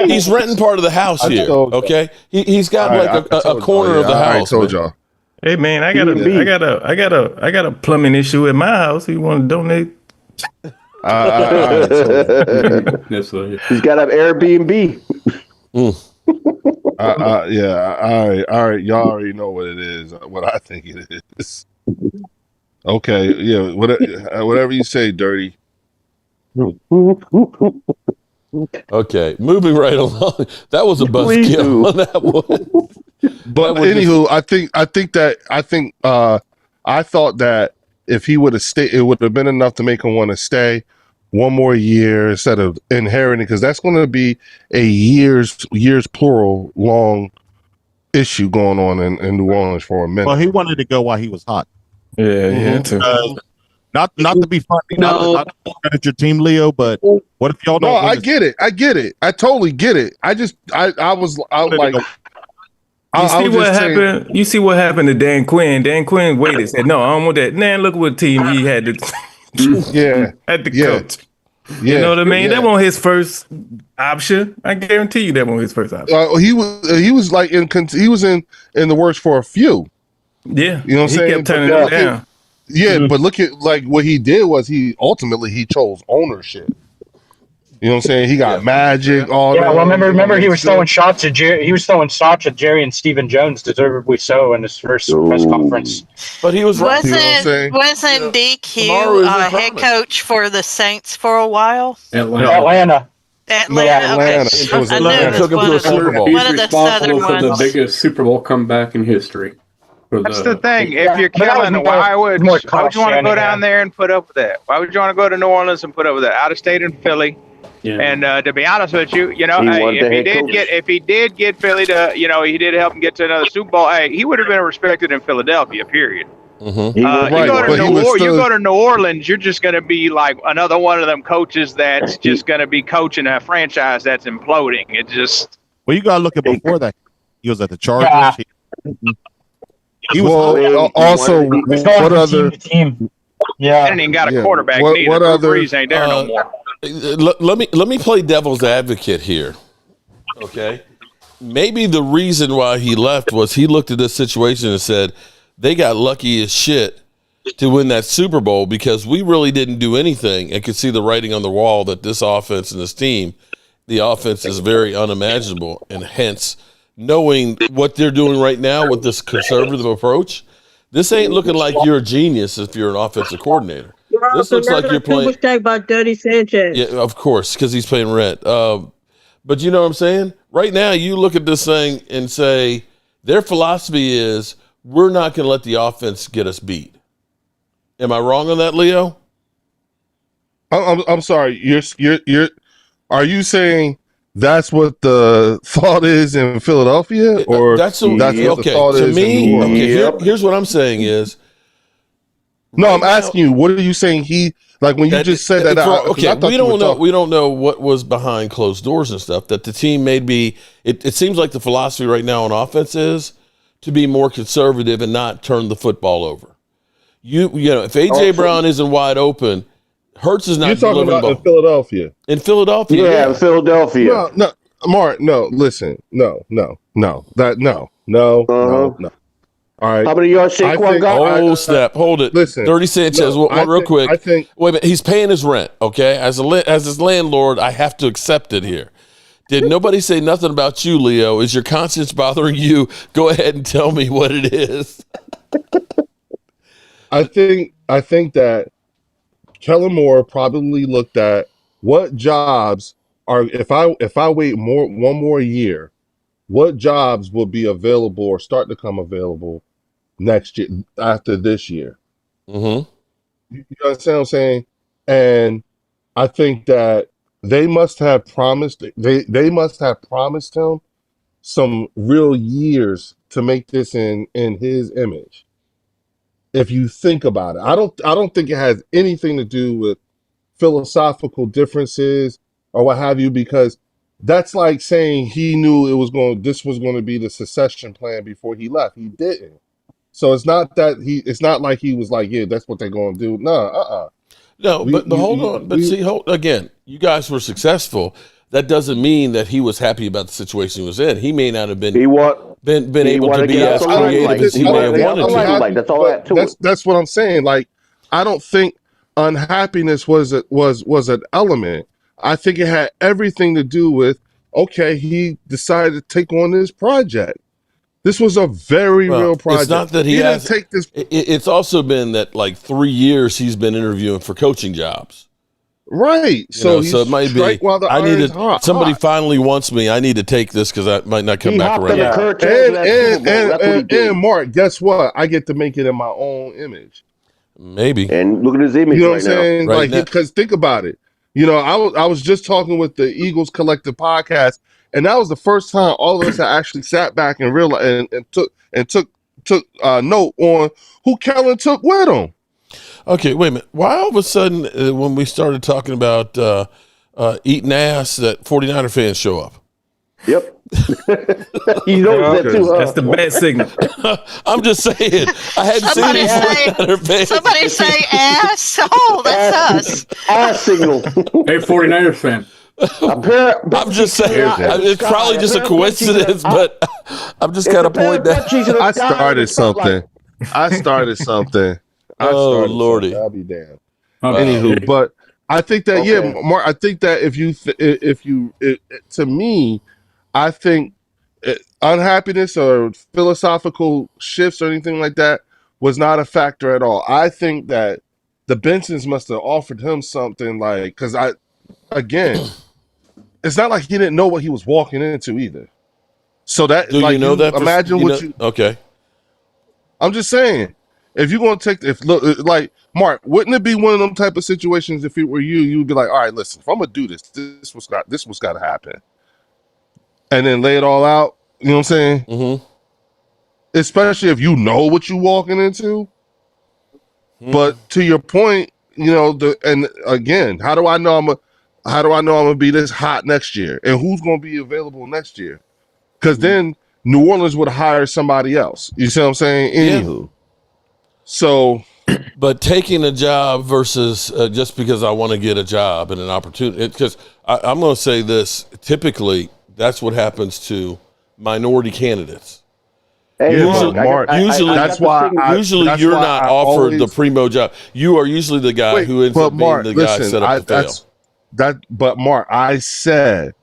he's renting part of the house here. Okay, he's got a corner of the house. I told y'all. Hey man, I got a plumbing issue at my house. You want to donate? He's got to have Airbnb. Yeah. All right. Y'all already know what it is. What I think it is. Okay. Yeah. Whatever you say, Dirty. Okay, moving right along. That was a buzzkill on that one. But anywho, I thought that if he would have stayed, it would have been enough to make him want to stay one more year instead of inheriting, because that's going to be a years plural long issue going on in New Orleans for a minute. Well, he wanted to go while he was hot. Yeah, too. Not to be funny, not to credit your team, Leo, but what if y'all don't? No, I get it. I totally get it. I was like. You see what happened to Dan Quinn? Dan Quinn waited, said, "No, I don't want that." Man, look what team he had to. Had to coach. Yeah, you know what I mean? Yeah. That wasn't his first option. I guarantee you that wasn't his first option. He was like in the works for a few. Yeah, you know what I'm saying? He kept turning them down. But look at like what he did was he chose ownership. You know what I'm saying? He got Magic. All yeah. Well, remember he was throwing shots at Jerry. He was throwing shots at Jerry and Stephen Jones, deservedly so, in his first press conference. But he was right. Wasn't DQ head coach for the Saints for a while? Atlanta. Yeah, Atlanta. Okay. I knew it was one of the Southern for the ones. biggest Super Bowl comeback in history. That's the thing. If you're killing, why would you want to go down there and put up with that? Why would you want to go to New Orleans and put up with that? Out of state in Philly. Yeah. And to be honest with you, if he did get Philly to, he did help him get to another Super Bowl. Hey, he would have been respected in Philadelphia. Period. Mm-hmm. You go to New Orleans, you're just going to be like another one of them coaches that's just going to be coaching a franchise that's imploding. It just. Well, you got to look at before that. He was at the Chargers. Yeah. He was also what other team? Yeah, and ain't got a quarterback. What other? Breeze ain't there no more. Let me play devil's advocate here. Okay, maybe the reason why he left was he looked at this situation and said they got lucky as shit to win that Super Bowl because we really didn't do anything and could see the writing on the wall that this offense and this team, the offense is very unimaginable, and hence knowing what they're doing right now with this conservative approach, this ain't looking like you're a genius if you're an offensive coordinator. This looks like you're playing. Mistake about Dirty Sanchez. Yeah, of course, because he's paying rent. But you know what I'm saying? Right now, you look at this thing and say their philosophy is we're not going to let the offense get us beat. Am I wrong on that, Leo? I'm sorry. You're. Are you saying that's what the thought is in Philadelphia, or that's what the thought is in New Orleans? Here's what I'm saying is. No, I'm asking you. What are you saying? He like when you just said that. We don't know. We don't know what was behind closed doors and stuff. That the team may be. It seems like the philosophy right now on offense is to be more conservative and not turn the football over. You know, if AJ Brown isn't wide open, Hurts is not. You're talking about in Philadelphia. In Philadelphia, yeah, in Philadelphia. No, Mark. No, listen. No. All right. How many yards Saquon got? Snap. Hold it. Listen. Dirty Sanchez, real quick. Wait a minute. He's paying his rent, okay? As his landlord, I have to accept it here. Did nobody say nothing about you, Leo? Is your conscience bothering you? Go ahead and tell me what it is. I think that Kellen Moore probably looked at what jobs are if I wait one more year, what jobs will be available or start to come available next year after this year. Mm-hmm. You understand what I'm saying? And I think that they must have promised him some real years to make this in his image. If you think about it, I don't think it has anything to do with philosophical differences or what have you, because that's like saying he knew this was going to be the succession plan before he left. He didn't. So it's not like he was like, yeah, that's what they're going to do. No, No, but hold on. But again, you guys were successful. That doesn't mean that he was happy about the situation he was in. He may not have been able to be as creative as he may have wanted to. That's what I'm saying. Like, I don't think unhappiness was an element. I think it had everything to do with, okay, he decided to take on this project. This was a very real project. It's not that he didn't take this. It's also been that like 3 years he's been interviewing for coaching jobs. Right. So it might be. Somebody finally wants me. I need to take this because I might not come back around. And Mark, guess what? I get to make it in my own image. Maybe. And look at his image. You know what I'm saying? Because think about it. I was just talking with the Eagles Collective podcast, and that was the first time all of us had actually sat back and realized and took note on who Kellen took with him. Okay, wait a minute. Why all of a sudden, when we started talking about eating ass, that 49er fans show up? Yep. You know that too. That's the bad signal. I'm just saying. I hadn't seen any 49er fans. Somebody say ass. Oh, that's us. Ass signal. Hey, 49er fan. I'm just saying. It's probably just a coincidence, but I'm just kind of pointing out. I started something. Oh, Lordy. I'll be damned. Anywho, but I think that Mark. I think that to me, I think unhappiness or philosophical shifts or anything like that was not a factor at all. I think that the Bensons must have offered him something because it's not like he didn't know what he was walking into either. So that you know that? Imagine Okay. I'm just saying. If you're going to take Mark, wouldn't it be one of them type of situations if it were you'd be like, all right, listen, if I'm gonna do this was got to happen, and then lay it all out. You know what I'm saying? Mm-hmm. Especially if you know what you're walking into. Mm-hmm. But to your point, and again, how do I know I'm gonna be this hot next year, and who's gonna be available next year? Because then New Orleans would hire somebody else. You see what I'm saying? Anywho. So, but taking a job versus just because I want to get a job and an opportunity, because I'm going to say this, typically that's what happens to minority candidates. Hey, usually you're not offered the primo job. You are usually the guy who ends up being the guy set up to fail. But Mark, I said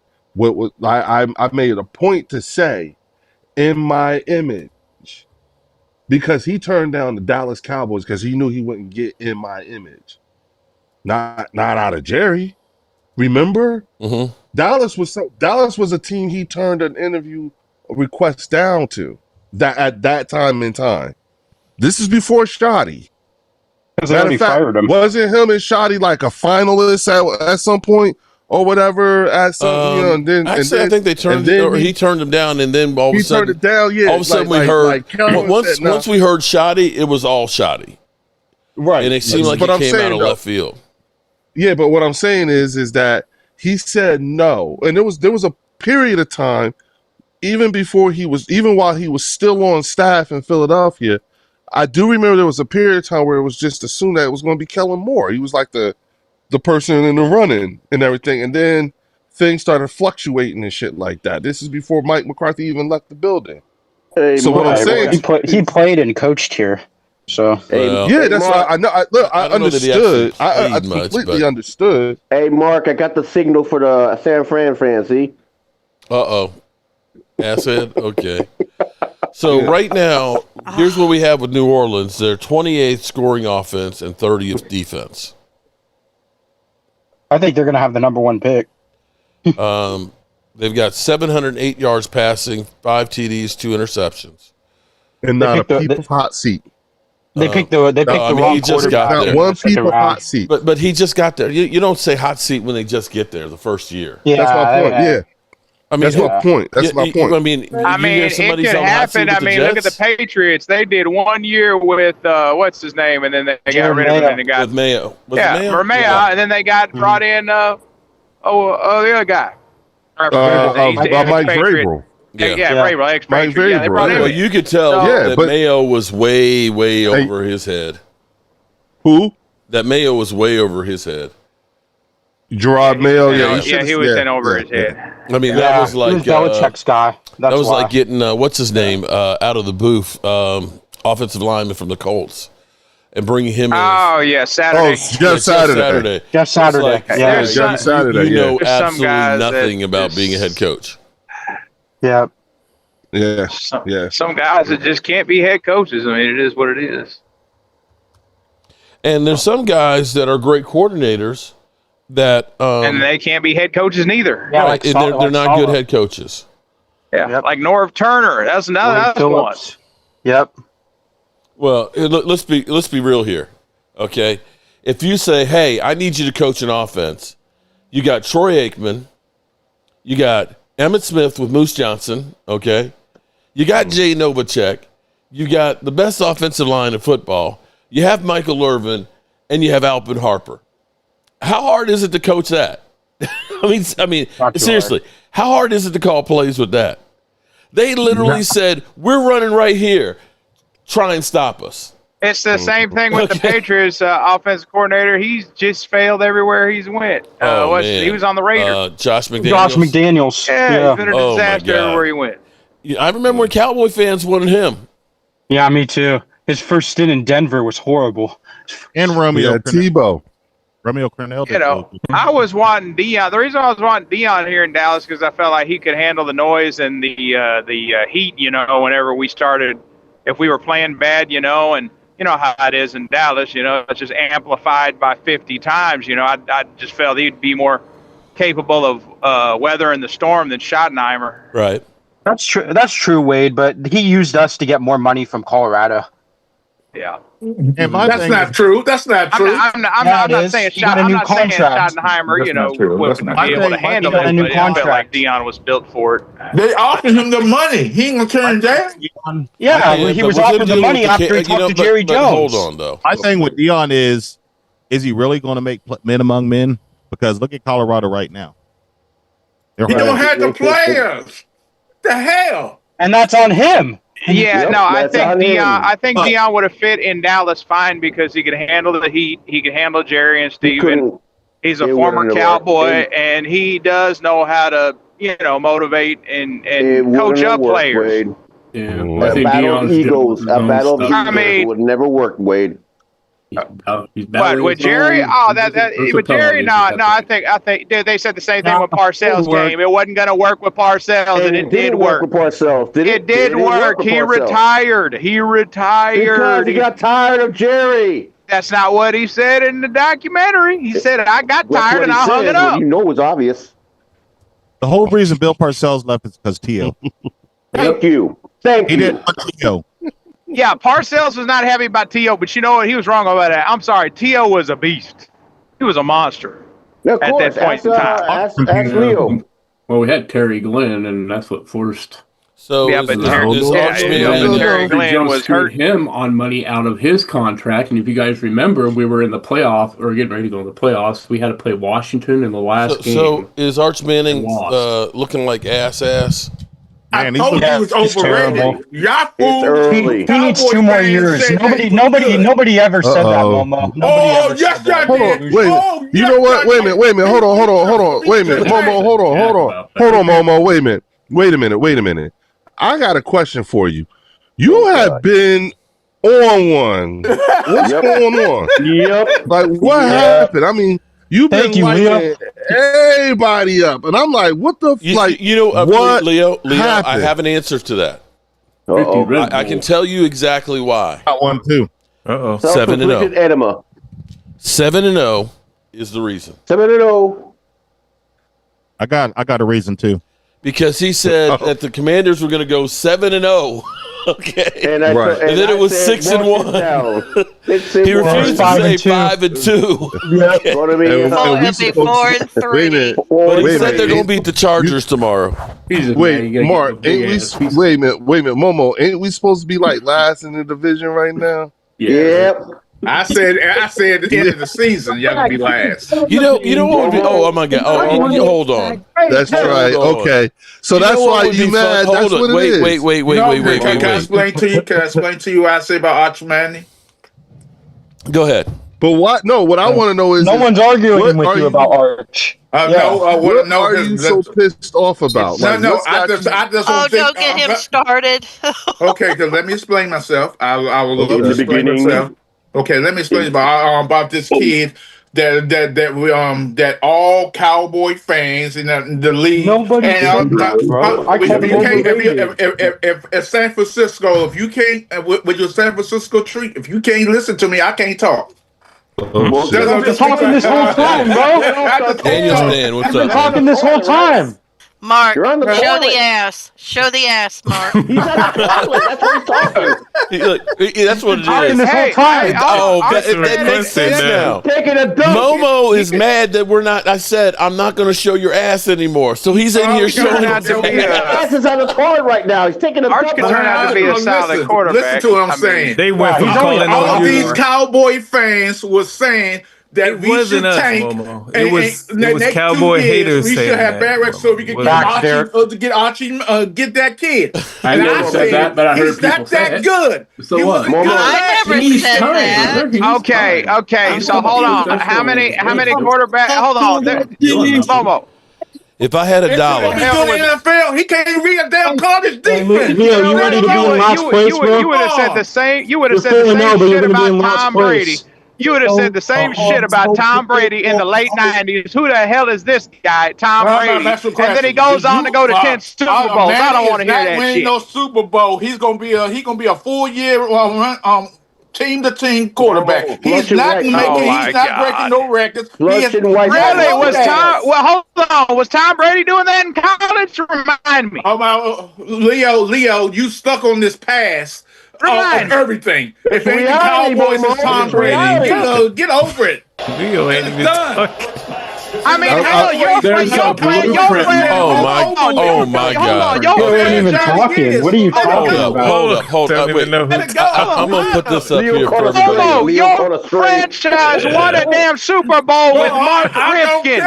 I made a point to say in my image. Because he turned down the Dallas Cowboys because he knew he wouldn't get in my image. Not out of Jerry. Remember? Mm-hmm. Dallas was a team he turned an interview request down to at that time in time. This is before Shoddy. Matter of fact, wasn't him and Shoddy like a finalist at some point? Or whatever at some, I think they turned he turned him down, and then all of a sudden turned it down. Yeah, all of a sudden we heard once we heard Shoddy, it was all Shoddy, right? And it seemed like it came out of left field. Yeah, but what I'm saying is that he said no, and there was a period of time, even while he was still on staff in Philadelphia. I do remember there was a period of time where it was just assumed that it was going to be Kellen Moore. He was like the person in the running and everything. And then things started fluctuating and shit like that. This is before Mike McCarthy even left the building. Hey, so what I'm saying, he played and coached here. So that's why I know. I understood. I completely understood. Hey, Mark, I got the signal for the San Fran fans. See? Asshead. Okay. So right now, here's what we have with New Orleans. They're 28th scoring offense and 30th defense. I think they're going to have the number one pick. They've got 708 yards passing, 5 TDs, 2 interceptions, and not a peep of hot seat. They picked the wrong he just got there. One peep of hot seat. But he just got there. You don't say hot seat when they just get there the first year. Yeah, that's my point. Yeah. I mean, that's my point. That's my point. I mean, it could happen. I mean, look at the Patriots. They did 1 year with what's his name, and then they got rid of him, and they got with Mayo. Mayo, and then they got brought in the other guy. Mike Vrabel. Ray X. Mike Vrabel. Well, you could tell that Mayo was way over his head. Who? That Mayo was way over his head. Gerard Mayo, he was in over his head. I mean, that was like Belichick's guy. That was like getting what's his name out of the booth, offensive lineman from the Colts, and bringing him in. Oh yeah, Saturday. Jeff Saturday. Jeff Saturday. Like, Jeff Saturday. You know absolutely nothing about being a head coach. Yeah. Yeah. Some guys that just can't be head coaches. I mean, it is what it is. And there's some guys that are great coordinators that and they can't be head coaches neither. Yeah, they're not good head coaches. Yeah, like Norv Turner. That's another one. Yep. Well, let's be real here, okay? If you say, "Hey, I need you to coach an offense," you got Troy Aikman, you got Emmitt Smith with Moose Johnson, okay? You got Jay Novacek, you got the best offensive line in football. You have Michael Irvin, and you have Alvin Harper. How hard is it to coach that? I mean, seriously, how hard is it to call plays with that? They literally said, "We're running right here. Try and stop us." It's the same thing with the Patriots offensive coordinator. He's just failed everywhere he's went. He was on the Raiders. Josh McDaniels. Yeah, he's been a disaster everywhere he went. Yeah, I remember when Cowboy fans wanted him. Yeah, me too. His first stint in Denver was horrible. And Romeo Tebow. Romeo Cornell. I was wanting Dion. The reason I was wanting Dion here in Dallas because I felt like he could handle the noise and the heat. Whenever we started, if we were playing bad, and you know how it is in Dallas. It's just amplified by 50 times. I just felt he'd be more capable of weathering the storm than Schottenheimer. Right. That's true. That's true, Wade. But he used us to get more money from Colorado. Yeah. And that's not true. That's not true. I'm not saying Schottenheimer, would be able to handle it, but I felt like Dion was built for it. They offered him the money. He ain't gonna turn it down. Yeah, he was offered the money after he talked to Jerry Jones. Hold on, though. My thing with Dion is he really going to make men among men? Because look at Colorado right now. He don't have the players. The hell? And that's on him. Yeah, I think Dion would have fit in Dallas fine because he could handle the heat. He could handle Jerry and Steven. He's a former Cowboy, and he does know how to, motivate and coach up players. Yeah, a battle of egos would never work, Wade. But with Jerry, with Jerry, no. I think they said the same thing with Parcells' game. It wasn't going to work with Parcells, and it did work with Parcells. It did work. He retired. Because he got tired of Jerry. That's not what he said in the documentary. He said, "I got tired and I hung it up." You know, it was obvious. The whole reason Bill Parcells left is because T.O. Thank you. He didn't want T.O. Yeah, Parcells was not happy about T.O., but you know what? He was wrong about that. I'm sorry. T.O. was a beast. He was a monster at that point in time. Ask Leo. Well, we had Terry Glenn, and that's what forced. So yeah, but Terry Glenn was hurt him on money out of his contract. And if you guys remember, we were in the playoffs or getting ready to go in the playoffs. We had to play Washington in the last game. So is Arch Manning looking like ass? Man, he was overrated. He needs 2 more years. Nobody ever said that, Momo. Yes, I did. Wait, you know what? Wait a minute. Hold on. Wait a minute, Momo. Hold on, Momo. Wait a minute. I got a question for you. You have been on one. What's going on? Yep. Like, what happened? I mean, you've been lighting everybody up, and I'm like, what the what Leo, happened? I have an answer to that. I can tell you exactly why. Got one too. 7-0. Edema. 7-0 is the reason. 7-0. I got a reason too. Because he said that the Commanders were going to go 7-0. Okay. And then it was 6-1. He refused to say 5-2. Yeah. What I mean, But he said they're going to beat the Chargers tomorrow. Wait, Mark, wait a minute, Momo, ain't we supposed to be like last in the division right now? Yep. I said at the end of the season, y'all gonna be last. You know what would be? Oh my God! Hold on. That's right. Okay, so that's why you mad. That's what it is. Wait. Can I explain to you? Can I explain to you what I say about Arch Manning? Go ahead. But what? No, what I want to know is no one's arguing with you about Arch. What are you so pissed off about? I just don't get him started. Okay, let me explain myself. I will explain myself. Okay, let me explain about this kid that all Cowboy fans in the league. Nobody. If San Francisco, if you can't with your San Francisco treat, if you can't listen to me, I can't talk. I've been talking this whole time, bro. Daniel Stan, what's up? I've been talking this whole time. Mark, You're on the show toilet. the ass. Show the ass, Mark. He's on the toilet. That's what he's talking. That's what it Talking is. this whole time. That makes sense now. Taking a dump. Momo is mad that we're not. I said I'm not going to show your ass anymore. So he's in here showing out to be His ass is on the toilet right now. He's taking a Arch dump. can turn out to be a solid quarterback. Listen to what I'm saying. They went from all calling of on these you. Cowboy fans were saying that It we wasn't should us, tank. Momo. It was Cowboy 2 years, haters we saying should have that, bad records so we can Momo. get Facts, Archie, get that kid. I And never said that, but I heard he's people not say that it. good. So He what? wasn't good I last never year. said that. Okay. So hold on. How many quarterbacks? Hold on. Momo. If I had $1, He's doing NFL. He can't even read a damn college defense. Leo, you ready to be in last place, bro? You would have said the same. You would have You're said the 4-0, same but you're shit gonna be in about last Tom place. Brady. You would have said the same shit about Tom Brady in the late '90s. Who the hell is this guy, Tom Brady? And then he goes on to go to 10 Super Bowls. I don't want to hear that winning shit. no Super Bowl. He's gonna be a full year team to team quarterback. He's not breaking no records. Really? Was Tom? Well, hold on. Was Tom Brady doing that in college? Remind me. Leo, you stuck on this pass. Of everything. If ain't the Cowboys, it's Tom Brady. Get over it. Leo ain't even talking. I mean, hell, you're playing. Oh my God! You ain't even talking. What are you talking about? Hold up. Wait. I'm gonna put this up here for everybody. Momo, your franchise won a damn Super Bowl with Mark Rifkin.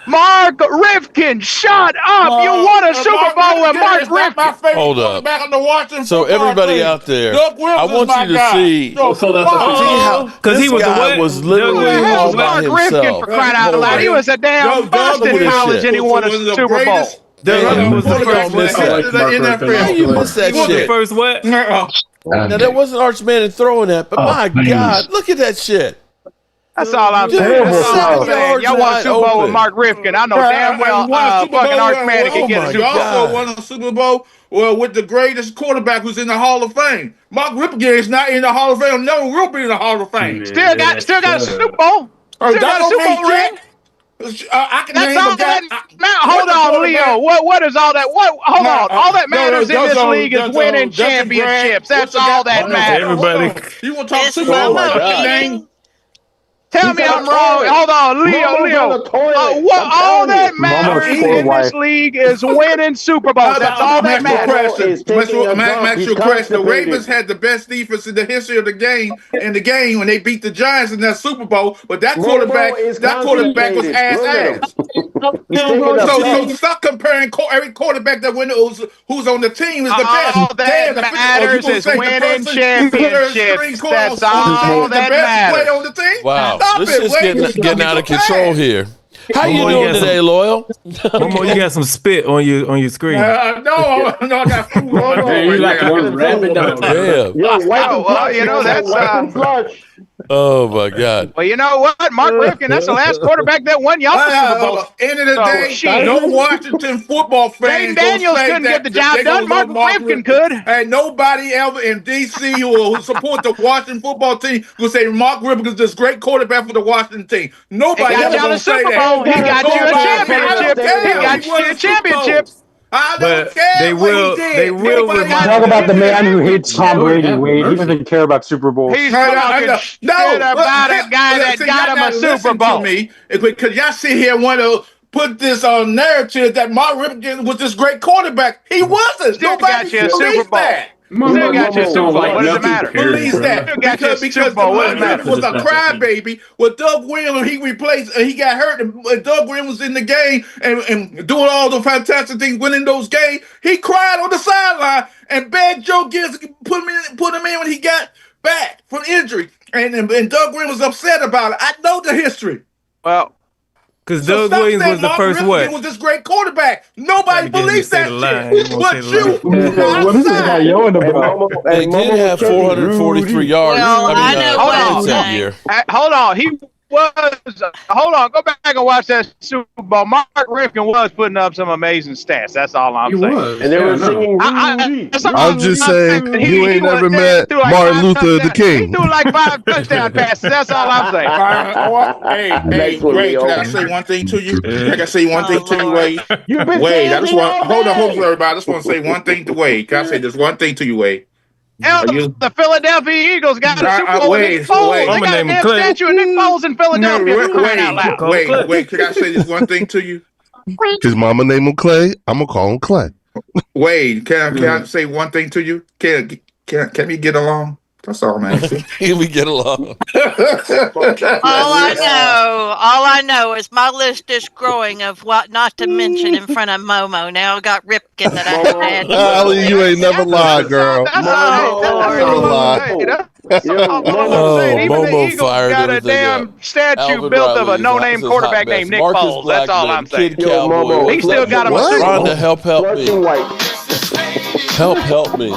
Mark Rifkin, shut up! You won a Super Bowl with Mark Rifkin. Hold up. So everybody out there, I want you to see. Because he was was literally all by Mark Rifkin, for crying out loud. He was a damn bust in college and he won a Super Bowl. Damn, was the first miss that. How you miss that He was the shit? first what? Now that wasn't Arch Manning throwing that, but my God, look at that shit. That's all I'm saying. That's all I'm saying. Y'all won a Super Bowl with Mark Rifkin. I know damn well fucking Arch Manning can get a Super Bowl. You also won a Super Bowl with the greatest quarterback who's in the Hall of Fame. Mark Rifkin is not in the Hall of Fame. Never will be in the Hall of Fame. Still got a Super Bowl. Still got a Super Bowl ring. I can That's all that. Hold on, Leo. What is all that? Hold on. All that matters in this league is winning championships. That's all that matters. Everybody. You want to talk Super Bowl? Tell me I'm wrong. Hold on, Leo. All that matters in this league is winning Super Bowls. That's all that matters. Max your question. The Ravens had the best defense in the history of the game when they beat the Giants in that Super Bowl. But that quarterback was ass. So stop comparing every quarterback that wins who's on the team is the best. All that matters is winning championships. That's all that matters. Wow. This is getting out of control here. How you doing today, Loyal? Momo, you got some spit on your screen. No, I got food on. You like one rabid dog. Damn. That's Oh my God. Well, you know what, Mark Rifkin, that's the last quarterback that won y'all the Super Bowl. End of the day, no Washington football fans. Jaden Daniels couldn't get the job done. Mark Rifkin could. And nobody ever in DC who support the Washington football team will say Mark Rifkin is this great quarterback for the Washington team. Nobody got y'all the Super Bowl. He got you a championship. He got you a championship. I don't care. They will Talk about the man who hates Tom Brady, Wade. He doesn't care about Super Bowl. He's talking shit about a guy that got him a Super Bowl. Because y'all sit here and want to put this narrative that Mark Rifkin was this great quarterback. He wasn't. Still got you a Super Bowl. Still got you a Super Bowl. What does it matter? Believes that because Montgomery was a crybaby. With Doug Williams, he replaced. He got hurt, and Doug Williams was in the game and doing all the fantastic things, winning those games. He cried on the sideline and begged Joe Gibbs to put him in when he got back from injury. And Doug Williams was upset about it. I know the history. Well. Because Doug Williams was the first what? Was this great quarterback? Nobody believes that shit. But you, what is this guy yelling about? They did have 443 yards. Well, I know points that year. Hold on, go back and watch that Super Bowl. Mark Rifkin was putting up some amazing stats. That's all I'm saying. And they were singing. I'm just saying, you ain't never met Martin Luther the King. He threw like 5 touchdown passes. That's all I'm saying. Hey, Wade, can I say one thing to you? Can I say one thing to you, Wade? Wade, I just want hold on, everybody. I just want to say one thing to Wade. Can I say this one thing to you, Wade? The Philadelphia Eagles got a Super Bowl with Nick Foles. They got a damn statue of Nick Foles in Philadelphia. Wait, can I say this one thing to you? His mama named him Clay. I'm gonna call him Clay. Wade, can I say one thing to you? Can we get along? That's all, man. Can we get along? All I know is my list is growing of what not to mention in front of Momo. Now I got Ripken that I had. Allie, you ain't never lied, girl. That's all. Momo fired got a damn statue built of a no-name quarterback named Nick Foles. That's all I'm saying. He still got him a Super Bowl. Rhonda, help me.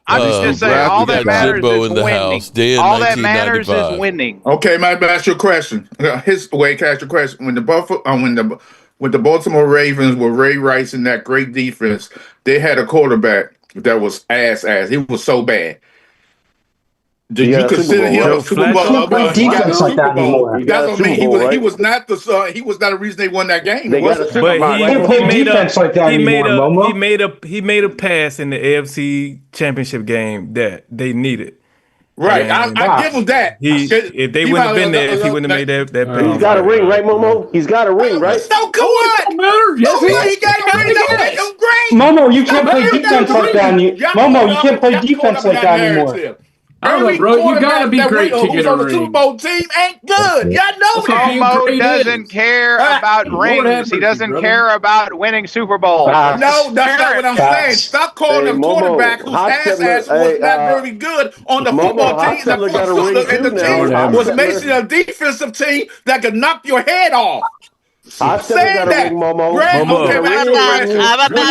I'm just gonna say all that matters is winning. All that matters is winning. Okay, my ask your question. His way to ask your question. When the Baltimore Ravens were Ray Rice in that great defense, they had a quarterback that was ass. He was so bad. Did you consider him a Super Bowl? Defense like that anymore. That's what I mean. He was not the. He was not the reason they won that game. He made a pass in the AFC Championship game that they needed. Right, I give him that. If they wouldn't have been there, if he wouldn't have made that pass. He's got a ring, right, Momo? He's got a ring, right? No, come on. Yes, he got a ring. Don't make him great. Momo, you can't play defense like that. Momo, you can't play defense like that anymore. I don't know, bro. You gotta be great to get a ring. The Super Bowl team ain't good. Y'all know that. Momo doesn't care about rings. He doesn't care about winning Super Bowls. No, that's not what I'm saying. Stop calling him quarterback whose ass was not very good on the football team. The team was basically a defensive team that could knock your head off. I'm saying that. Momo. I'm about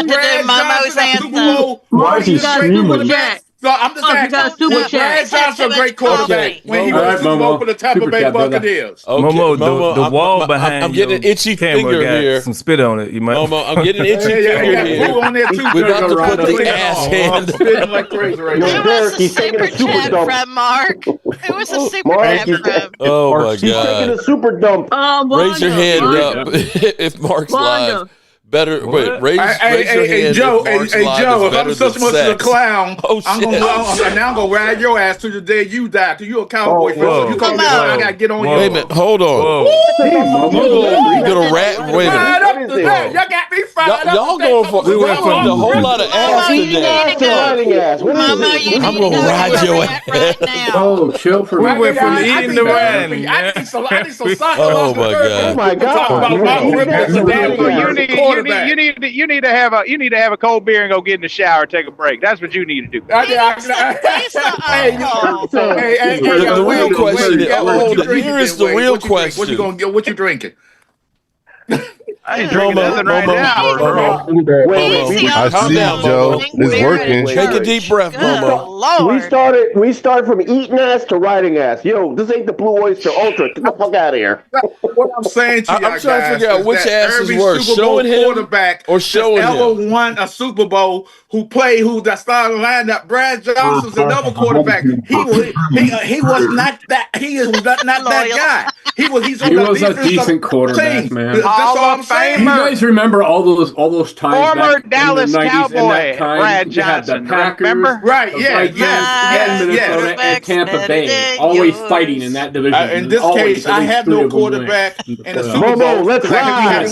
to do Momo's anthem. Why is he screaming? So I'm just asking, was Brad Johnson a great quarterback when he was for the Tampa Bay Buccaneers? Momo, the wall behind I'm getting an itchy finger here. Some spit on it. You might. Momo, I'm getting an itchy finger here. We're about to put the ass hand. It was a super chat from Mark. It was a super chat from. Oh my God! He's taking a super dump. Raise your hand up if Mark's live. Better wait. Raise your hand. Joe, if I'm such much as a clown, I'm gonna ride your ass to the day you die. Cause you a Cowboy fan. So you call me, I gotta get on you. Wait a minute, hold on. You gonna rat? Wait a minute. Y'all got me fired up. Y'all going for a whole lot of ass today. I'm gonna ride your ass right now. Oh, chill for we went from eating to riding. I need some soccer. Oh my God! You need to have a cold beer and go get in the shower, take a break. That's what you need to do. The real question. Here is the real question. What you drinking? I ain't drinking nothing right now. I see, Joe. It's working. Take a deep breath, Momo. We started from eating ass to riding ass. Yo, this ain't the Blue Oyster Ultra. Get the fuck out of here. What I'm saying to you, I'm trying to figure out which ass is worse, showing him quarterback or showing him. Ever won a Super Bowl? Who that started lineup? Brad Johnson's another quarterback. He was not that. He is not that guy. He was a decent quarterback, team. man. That's all I'm saying. You guys remember all those times? Former back Dallas in the 90s, Cowboy, Brad The Johnson. Packers, Remember? Right? and Minnesota and Tampa Bay, always fighting in that division. In this case, I have no quarterback in the Super Bowl. Let's ride.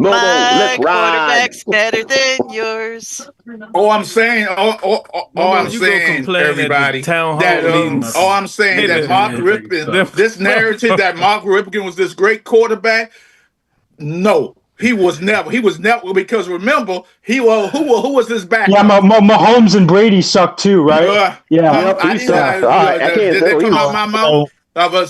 My quarterback's better than yours. I'm saying, I'm saying, everybody, that I'm saying that Mark Ripken, this narrative that Mark Ripken was this great quarterback. No, he was never. He was never, because remember, who was his backup? Yeah, Mahomes and Brady suck too, right? Yeah, I didn't come out my mouth.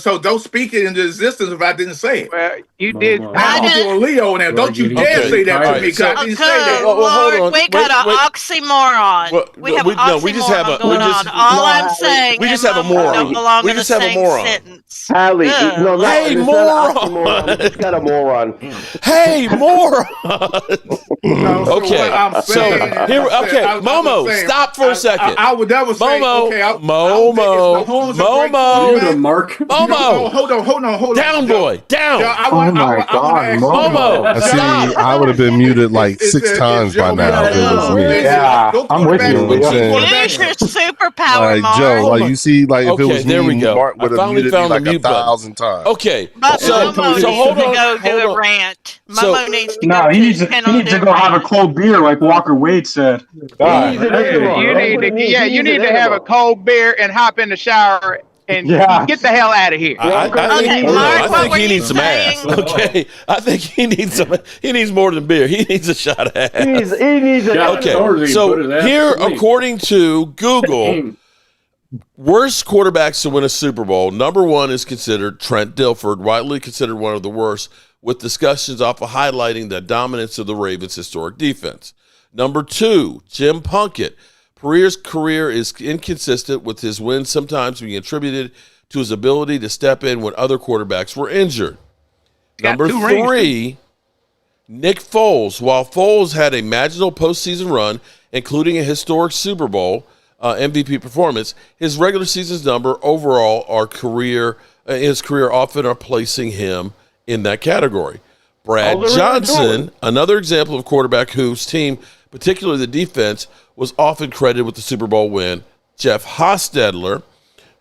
So don't speak it into existence if I didn't say it. Well, you did. I'm to a Leo now. Don't you dare say that to me, because I didn't say that. Hold on. We got an oxymoron. We have an oxymoron going on. All I'm saying, we just have a moron. Don't belong in the same sentence. Hallie, hey, moron. We just got a moron. Hey, moron. Okay, Momo, stop for a second. I would never say. Momo, Mark. Momo, hold on. Down, boy, down. Oh my God, Momo. See, I would have been muted like 6 times by now if it was me. Yeah, I'm with you. Use your superpower, Like Joe, like you see, like if it was there we me, go. Mark would have muted me like 1,000 times. Okay, so hold on. Go do a rant. Momo needs to go. He needs to go have a cold beer, like Walker Wade said. You need to have a cold beer and hop in the shower and get the hell out of here. I think he needs some ass. Okay, I think he needs more than beer. He needs a shot of ass. He needs a okay. So here, according to Google, worst quarterbacks to win a Super Bowl, number 1 is considered Trent Dilfer, widely considered one of the worst, with discussions off of highlighting the dominance of the Ravens' historic defense. Number 2, Jim Plunkett. His career is inconsistent, with his wins sometimes being attributed to his ability to step in when other quarterbacks were injured. Number 3, Nick Foles. While Foles had a magical postseason run, including a historic Super Bowl MVP performance, his regular season's number overall his career often are placing him in that category. Brad Johnson, another example of a quarterback whose team, particularly the defense, was often credited with the Super Bowl win. Jeff Hostetler,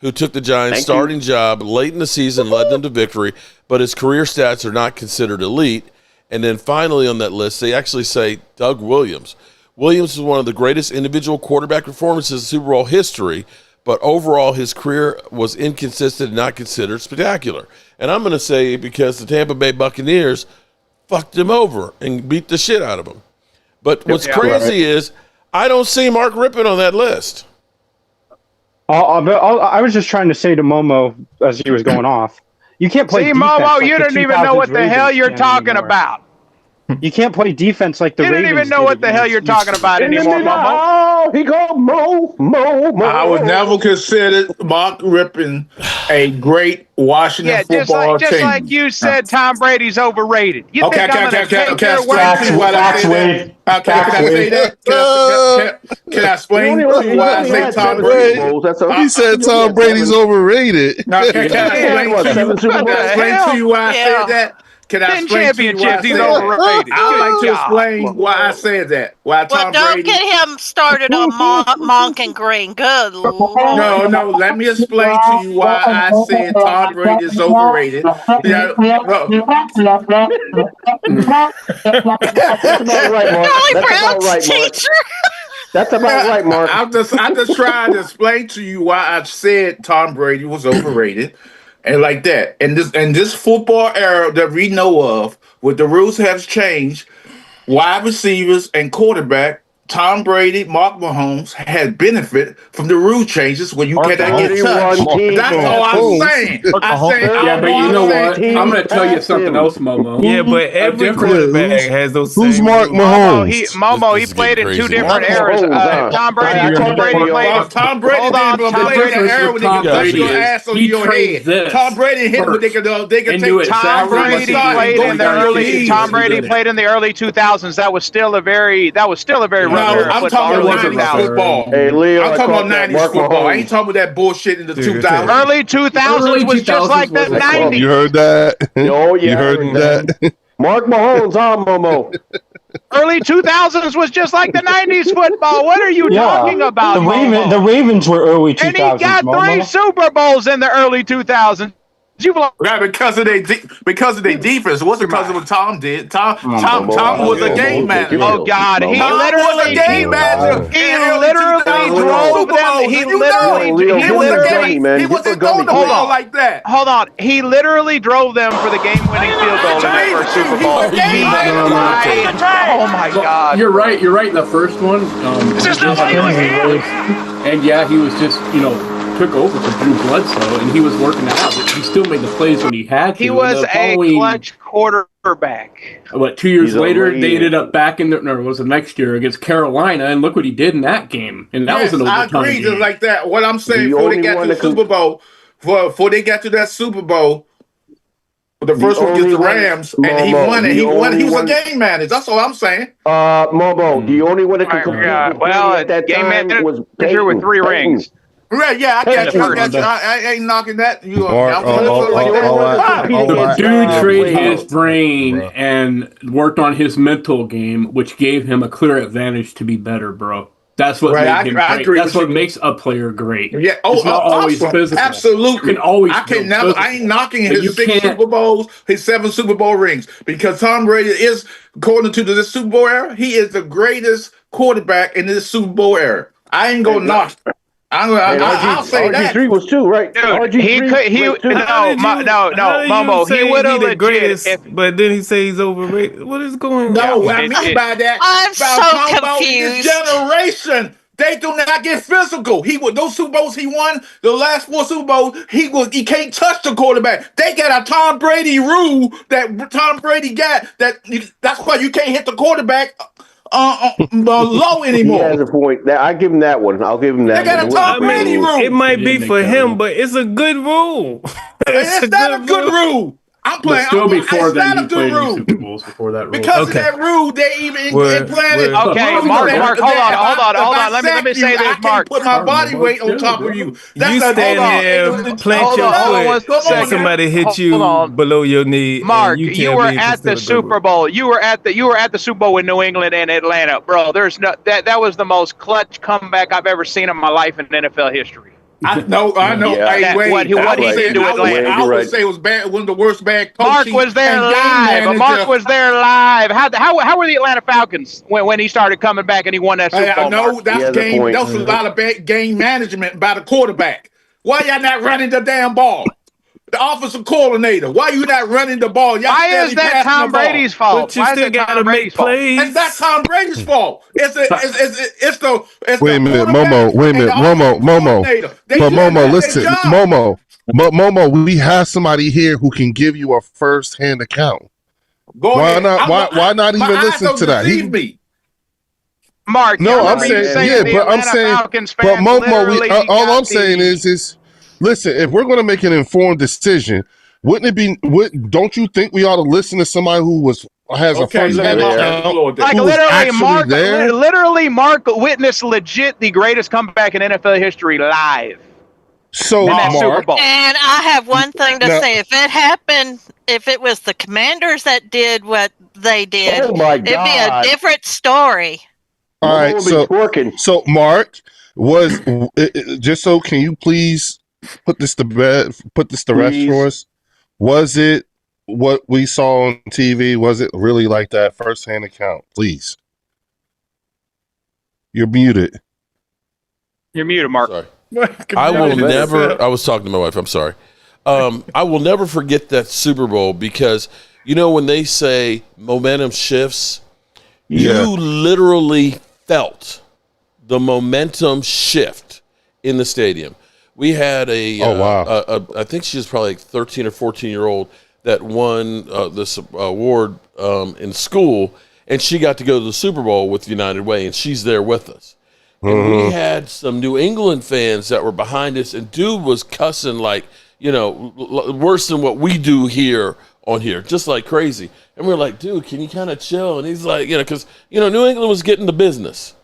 who took the Giants' starting job late in the season, led them to victory, but his career stats are not considered elite. And then finally on that list, they actually say Doug Williams. Williams was one of the greatest individual quarterback performances in Super Bowl history, but overall his career was inconsistent and not considered spectacular. And I'm going to say because the Tampa Bay Buccaneers fucked him over and beat the shit out of him. But what's crazy is I don't see Mark Rippon on that list. I was just trying to say to Momo as he was going off, you can't play defense. Momo, you don't even know what the hell you're talking about. You can't play defense like the Ravens. You don't even know what the hell you're talking about anymore, Momo. Oh, he called Mo. I would never consider Mark Rippon a great Washington football team. Just like you said, Tom Brady's overrated. You think I'm going to take your word? Can I say that? Can I explain to you why I say Tom Brady? He said Tom Brady's overrated. Can I explain to you why I said that? Can I explain to you why I said that? I'd like to explain why I said that. Why Tom Brady? Don't get him started on Monk and Green. Good Lord. No. Let me explain to you why I said Tom Brady is overrated. That's about right, Mark. That's about right, Mark. I'm just trying to explain to you why I said Tom Brady was overrated. And like that, and this football era that we know of, where the rules have changed, wide receivers and quarterback, Tom Brady, Mark Mahomes had benefit from the rule changes when you cannot get touched. That's all I'm saying. But you know what? I'm going to tell you something else, Momo. Yeah, but every quarterback has those. Who's Mark Mahomes? Momo, he played in 2 different eras. Tom Brady played. Tom Brady played in the era when they could touch your ass on your head. Tom Brady hit when they could take. Tom Brady played in the early. Tom Brady played in the early 2000s. That was still a very I'm talking about 90s football. Hey, Leo, I'm talking about 90s football. I ain't talking about that bullshit in the 2000s. Early 2000s was just like the 90s. You heard that? Oh, yeah. You heard that? Mark Mahomes on Momo. Early 2000s was just like the 90s football. What are you talking about, the Ravens were early 2000s. And he got 3 Super Bowls in the early 2000s. You blow. Right, because of their defense. It wasn't because of what Tom did. Tom was a game manager. Oh God, he literally game manager. He literally drove them. He wasn't throwing the ball like that. Hold on, he literally drove them for the game-winning field goal in that first Super Bowl. Oh my God! You're right. You're right. The first one. And yeah, he was just took over for Drew Bledsoe, and he was working it out. But he still made the plays when he had to. He was a clutch quarterback. What, 2 years later, they ended up back in was it next year against Carolina, and look what he did in that game. And that was an overtime game. Just like that. What I'm saying, before they got to the Super Bowl, before they got to that Super Bowl, the first one against the Rams, and he won it. He was a game manager. That's all I'm saying. Momo, the only one that could compete at that game time manager was with 3 rings. Right, yeah, I got you. I ain't knocking that. The dude traded his brain and worked on his mental game, which gave him a clear advantage to be better, bro. That's what made him great. That's what makes a player great. Yeah. It's not always physical. Absolutely. You can always. I ain't knocking his 6 Super Bowls, his 7 Super Bowl rings, because Tom Brady is, according to the Super Bowl era, he is the greatest quarterback in this Super Bowl era. I ain't gonna knock. I'll say that. RG3 was too, right? Dude, Momo, he would have legit. But then he say he's overrated. What is going on? No, what I mean by that, I'm so confused. This generation, they do not get physical. Those Super Bowls he won, the last 4 Super Bowls, he can't touch the quarterback. They got a Tom Brady rule that Tom Brady got. That's why you can't hit the quarterback low anymore. He has a point. I give him that one. I'll give him that. They got a Tom Brady rule. It might be for him, but it's a good rule. It's not a good rule. I'm playing. Still before it's then, not a good rule. Super Bowls before that rule. Because of that rule, they even implanted. Okay, Mark, hold on. Let me say this, Mark. Put my body weight on top of you. You stand here, plant your foot, and somebody hit you below your knee. Mark, you were at the Super Bowl. You were at the Super Bowl in New England and Atlanta, bro. There's no that was the most clutch comeback I've ever seen in my life in NFL history. I know. Yeah. What he did to Atlanta. I would say it was bad. One of the worst bad coaching. Mark was there live. How were the Atlanta Falcons when he started coming back and he won that Super Bowl? I know that's game. That was a lot of bad game management by the quarterback. Why y'all not running the damn ball? The offensive coordinator. Why you not running the ball? Why is that Tom Brady's fault? But you still got to make plays. It's not Tom Brady's fault. It's the Wait a minute, Momo. But Momo, listen, Momo. We have somebody here who can give you a first-hand account. Why not even listen to that? Mark, no, I'm saying, but Momo. All I'm saying is. Listen, if we're going to make an informed decision, wouldn't it be? Don't you think we ought to listen to somebody who has a first-hand account? Like literally, Mark witnessed legit the greatest comeback in NFL history live. So, in that Super Bowl. And I have one thing to say: if it happened, if it was the Commanders that did what they did, it'd be a different story. All right, so Mark just so can you please? Put this to rest for us. Was it what we saw on TV? Was it really like that first-hand account? Please. You're muted. You're muted, Mark. Sorry. I will never. I was talking to my wife. I'm sorry. I will never forget that Super Bowl because when they say momentum shifts, you literally felt the momentum shift in the stadium. We had I think she was probably 13 or 14-year-old that won this award in school, and she got to go to the Super Bowl with United Way, and she's there with us. And we had some New England fans that were behind us, and dude was cussing like, worse than what we do here on here, just like crazy. And we're like, dude, can you kind of chill? And he's like, because, New England was getting the business.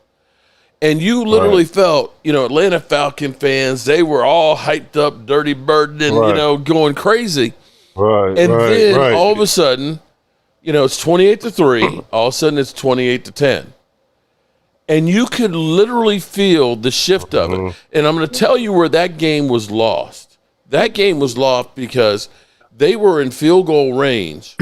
And you literally felt, Atlanta Falcon fans, they were all hyped up, Dirty Bird, and, going crazy. Right. And then all of a sudden, it's 28-3. All of a sudden, it's 28-10. And you could literally feel the shift of it. And I'm going to tell you where that game was lost. That game was lost because They were in field goal range,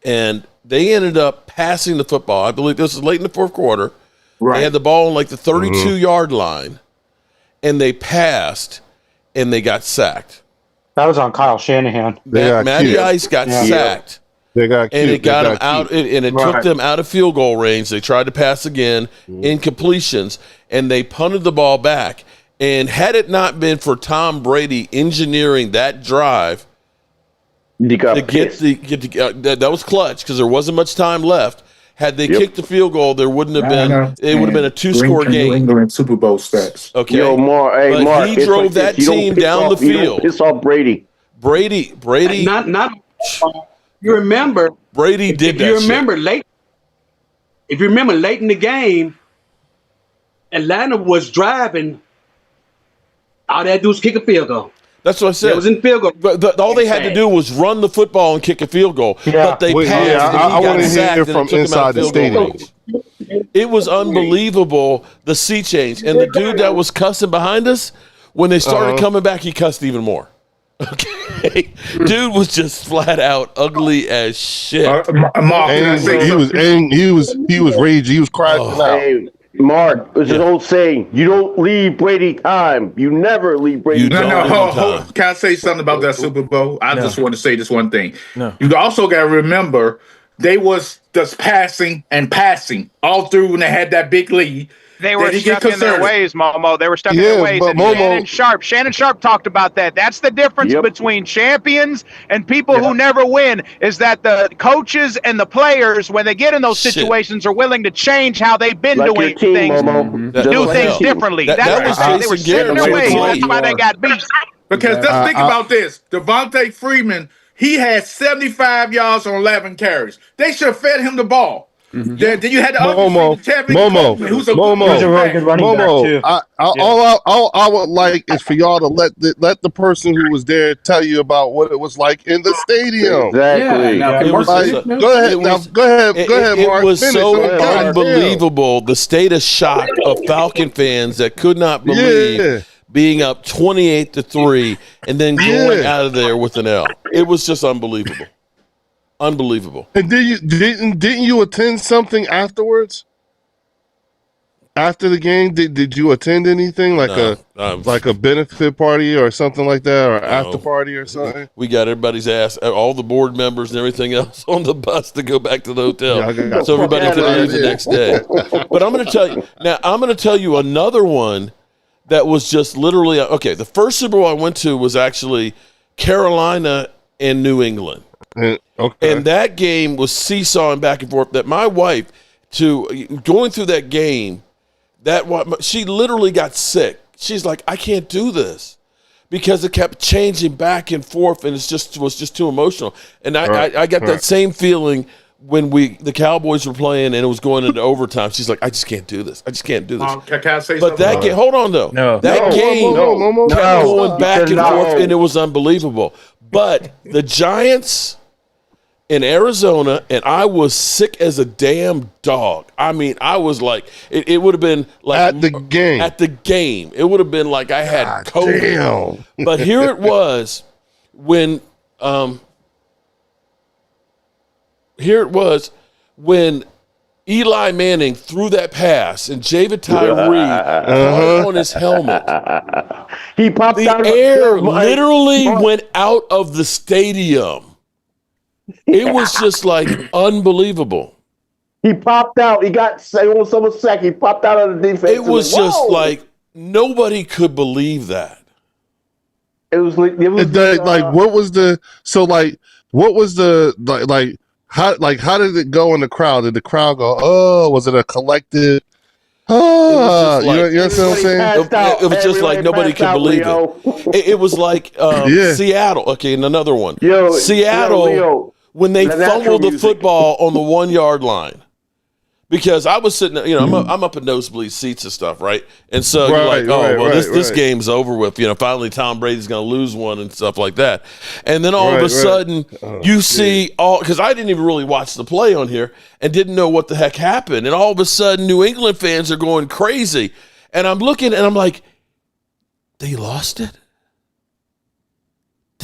and they ended up passing the football. I believe this was late in the fourth quarter. Right. They had the ball on like the 32-yard line, and they passed, and they got sacked. That was on Kyle Shanahan. Matty Ice got sacked. They got and it got them out, and it took them out of field goal range. They tried to pass again, incompletions, and they punted the ball back. And had it not been for Tom Brady engineering that drive that was clutch because there wasn't much time left. Had they kicked the field goal, there wouldn't have been. It would have been a 2-score game. New England Super Bowl stats. Okay, Yo, Mark, he drove that team down the field. You don't piss off Brady. Brady. Not. You remember Brady did that. If you remember late in the game, Atlanta was driving. All they had to do was kick a field goal. That's what I said. It was in field goal. But all they had to do was run the football and kick a field goal. Yeah. But they passed. I want to hear from inside the stadium. It was unbelievable, the sea change. And the dude that was cussing behind us, when they started coming back, he cussed even more. Okay, dude was just flat out ugly as shit. Mark, he was raging. He was crying out. Hey, Mark, there's an old saying: you don't leave Brady time. You never leave Brady time. Hold. Can I say something about that Super Bowl? I just want to say this one thing. You also got to remember they was just passing all through when they had that big lead. They were stuck in their ways, Momo. They were stuck in their ways. And Shannon Sharp talked about that. That's the difference between champions and people who never win, is that the coaches and the players, when they get in those situations, are willing to change how they've been doing things, do things differently. They were set in their ways. That's why they got beat. Because just think about this. Devontae Freeman, he had 75 yards on 11 carries. They should have fed him the ball. Then you had the Momo, who's a really good running back too. All I would like is for y'all to let the person who was there tell you about what it was like in the stadium. Exactly. Go ahead, Mark. It was so unbelievable. The state of shock of Falcon fans that could not believe being up 28-3 and then going out of there with an L. It was just unbelievable. Unbelievable. And didn't you attend something afterwards? After the game, did you attend anything like a benefit party or something like that, or after party or something? We got everybody's ass, all the board members and everything else on the bus to go back to the hotel, so everybody could leave the next day. But I'm going to tell you now. I'm going to tell you another one that was just literally okay. The first Super Bowl I went to was actually Carolina and New England. And that game was seesawing back and forth. That my wife, going through that game, she literally got sick. She's like, I can't do this because it kept changing back and forth, and was just too emotional. And I got that same feeling when the Cowboys were playing and it was going into overtime. She's like, I just can't do this. I just can't do this. Can I say but that game, hold on though. That game kept going back and forth, and it was unbelievable. But the Giants in Arizona, and I was sick as a damn dog. I mean, I was like, it would have been like at the game. It would have been like I had COVID. Damn. But here it was when Eli Manning threw that pass and Javid Tyree on his helmet. He popped out. The air literally went out of the stadium. It was just like unbelievable. He popped out. He got almost a sack. He popped out of the defense. It was just like nobody could believe that. It was like how did it go in the crowd? Did the crowd go, oh, was it a collective? Oh, you know what I'm saying? It was just like nobody could believe it. It was like Seattle. Okay, and another one. Seattle, when they fumbled the football on the 1 yard line. Because I was sitting, I'm up in nosebleed seats and stuff, right? And so you're like, this game's over with. Finally Tom Brady's going to lose one and stuff like that. And then all of a sudden, you see because I didn't even really watch the play on here and didn't know what the heck happened. And all of a sudden, New England fans are going crazy. And I'm looking and I'm like, they lost it?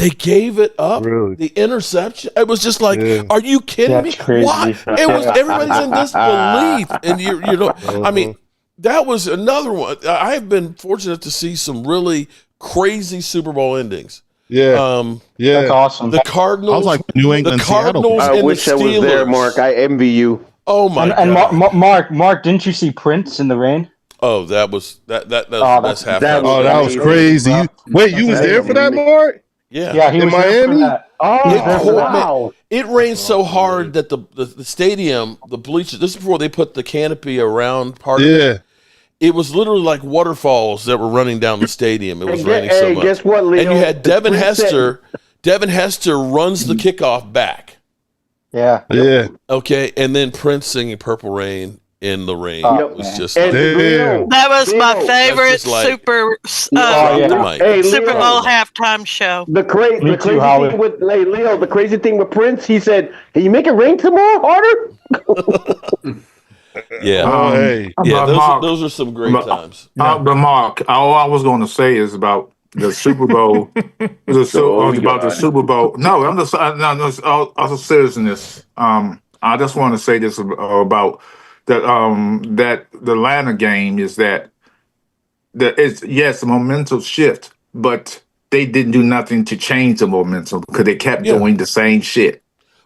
They gave it up. Really? The interception. It was just like, are you kidding me? crazy. What? It was everybody's in disbelief, and you know, I mean, that was another one. I have been fortunate to see some really crazy Super Bowl endings. Yeah, That's awesome. The Cardinals. I was like New England, the Cardinals I and wish the I Steelers. was there, Mark. I envy you. Oh my god! And Mark, didn't you see Prince in the rain? Oh, that was the best halftime. Oh, that was crazy. You was there for that, Mark? Yeah, he was Miami. there for that. Oh, wow. It rained so hard that the stadium, the bleachers. This is before they put the canopy around part of it. It was literally like waterfalls that were running down the stadium. It was raining so much. Guess what, Leo? And you had Devin Hester. Devin Hester runs the kickoff back. Yeah. Yeah. Okay, and then Prince singing "Purple Rain" in the rain. It was just that was my favorite Super Super Bowl halftime show. The crazy thing with Leo, the crazy thing with Prince, he said, "Can you make it rain tomorrow harder?" Yeah. Those are some great times. But Mark, all I was going to say is about the Super Bowl. The Super Bowl. No, I'm just also seriousness. I just want to say this about that the Atlanta game is that it's a momentum shift, but they didn't do nothing to change the momentum because they kept doing the same shit.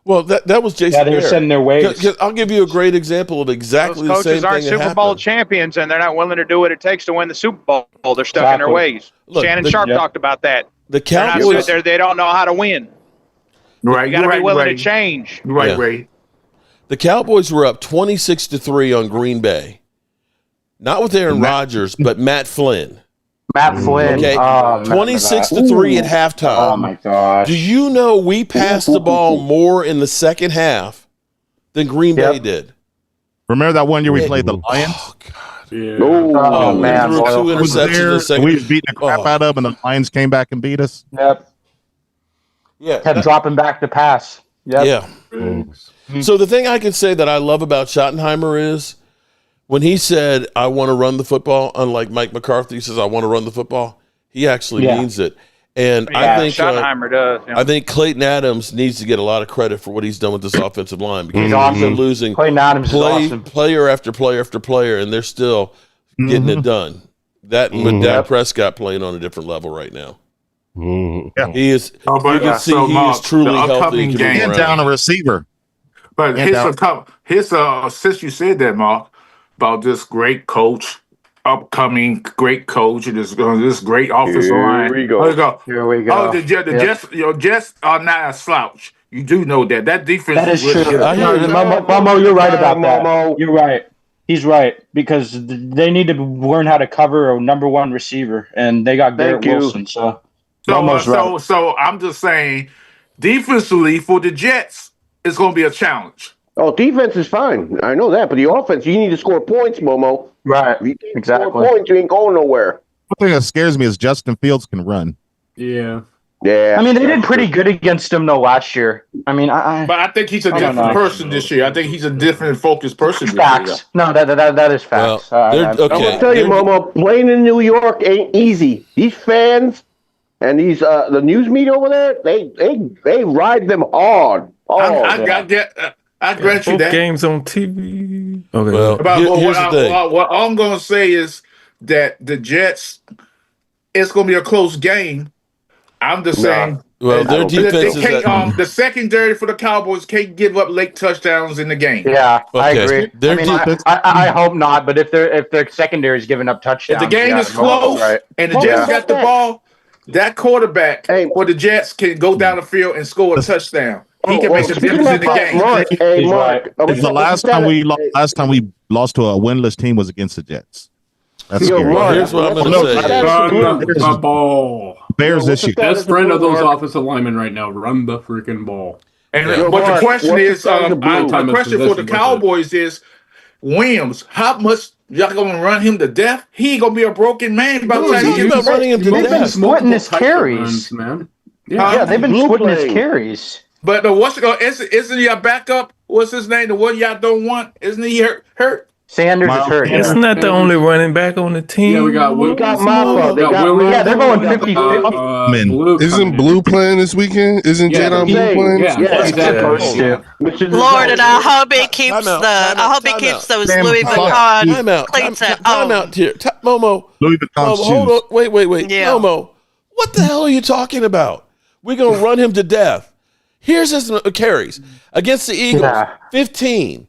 Well, that was Jason. Yeah, they were setting their ways. I'll give you a great example of exactly the same thing. Those coaches aren't Super Bowl champions, and they're not willing to do what it takes to win the Super Bowl. They're stuck in their ways. Look, Shannon Sharp talked about that. The Cowboys, they don't know how to win. Right, you got to be willing to change. Right, Ray. The Cowboys were up 26-3 on Green Bay, not with Aaron Rodgers, but Matt Flynn. Matt Flynn. Okay, 26-3 at halftime. Oh my gosh! Do you know we passed the ball more in the second half than Green Bay did? Remember that one year we played the Lions? Oh God! Yeah. Oh man! We threw 2 interceptions in the second. We was beating the crap out of them, and the Lions came back and beat us. Yep. Yeah. Kept dropping back to pass. Yep. Yeah. So the thing I can say that I love about Schottenheimer is when he said, "I want to run the football," unlike Mike McCarthy says, "I want to run the football," he actually means it. And I think Schottenheimer does. I think Clayton Adams needs to get a lot of credit for what he's done with this offensive line because he's been losing Clayton Adams is awesome. player after player after player, and they're still getting it done. That with Dak Prescott playing on a different level right now. Yeah. He is. You can see he is truly healthy. And down a receiver. But since you said that, Mark, about this great coach, upcoming great coach, and this great offensive line. Here we go. Oh, the Jets are not a slouch. You do know that. That defense. That is true. Momo, you're right about that. You're right. He's right because they need to learn how to cover a number one receiver, and they got Garrett Wilson. So I'm just saying, defensively for the Jets, it's going to be a challenge. Oh, defense is fine. I know that, but the offense, you need to score points, Momo. Right. If you can't score points, you ain't going nowhere. One thing that scares me is Justin Fields can run. Yeah. I mean, they did pretty good against him though last year. I mean, but I think he's a different person this year. I think he's a different focused person. Facts. No, that is facts. I'm gonna tell you, Momo, playing in New York ain't easy. These fans and these the news media over there, they ride them hard. I grant you that. Games on TV. Okay. Well, what I'm gonna say is that the Jets, it's gonna be a close game. I'm just saying. Well, their defense is the secondary for the Cowboys can't give up late touchdowns in the game. Yeah, I agree. I hope not. But if their secondary is giving up touchdowns, if the game is close and the Jets got the ball, that quarterback for the Jets can go down the field and score a touchdown. He can make a difference in the game. Mark, the last time we lost to a winless team was against the Jets. That's scary. Here's what I'm going to say. Run ball. Bears this year. Best friend of those offensive linemen right now. Run the freaking ball. And but the question is, the question for the Cowboys is, Williams, how much y'all gonna run him to death? He ain't gonna be a broken man by the time he gets running him to death. They've been splitting his carries, man. Yeah, they've been splitting his carries. But isn't he a backup? What's his name? The one y'all don't want? Isn't he hurt? Sanders is hurt. It's not the only running back on the team. Yeah, we got Maffa. They got Williams. Yeah, they're going 50-50. Blue Isn't Blue playing this weekend? Isn't Jadon Blue playing? Yeah, he's supposed to. Lord, and I hope he keeps those Louis Vuitton cleats at home. Time out here. Momo. Louis Vuitton shoes. Hold on. Wait. Yeah. Momo, what the hell are you talking about? We're going to run him to death. Here's his carries. Against the Eagles, 15.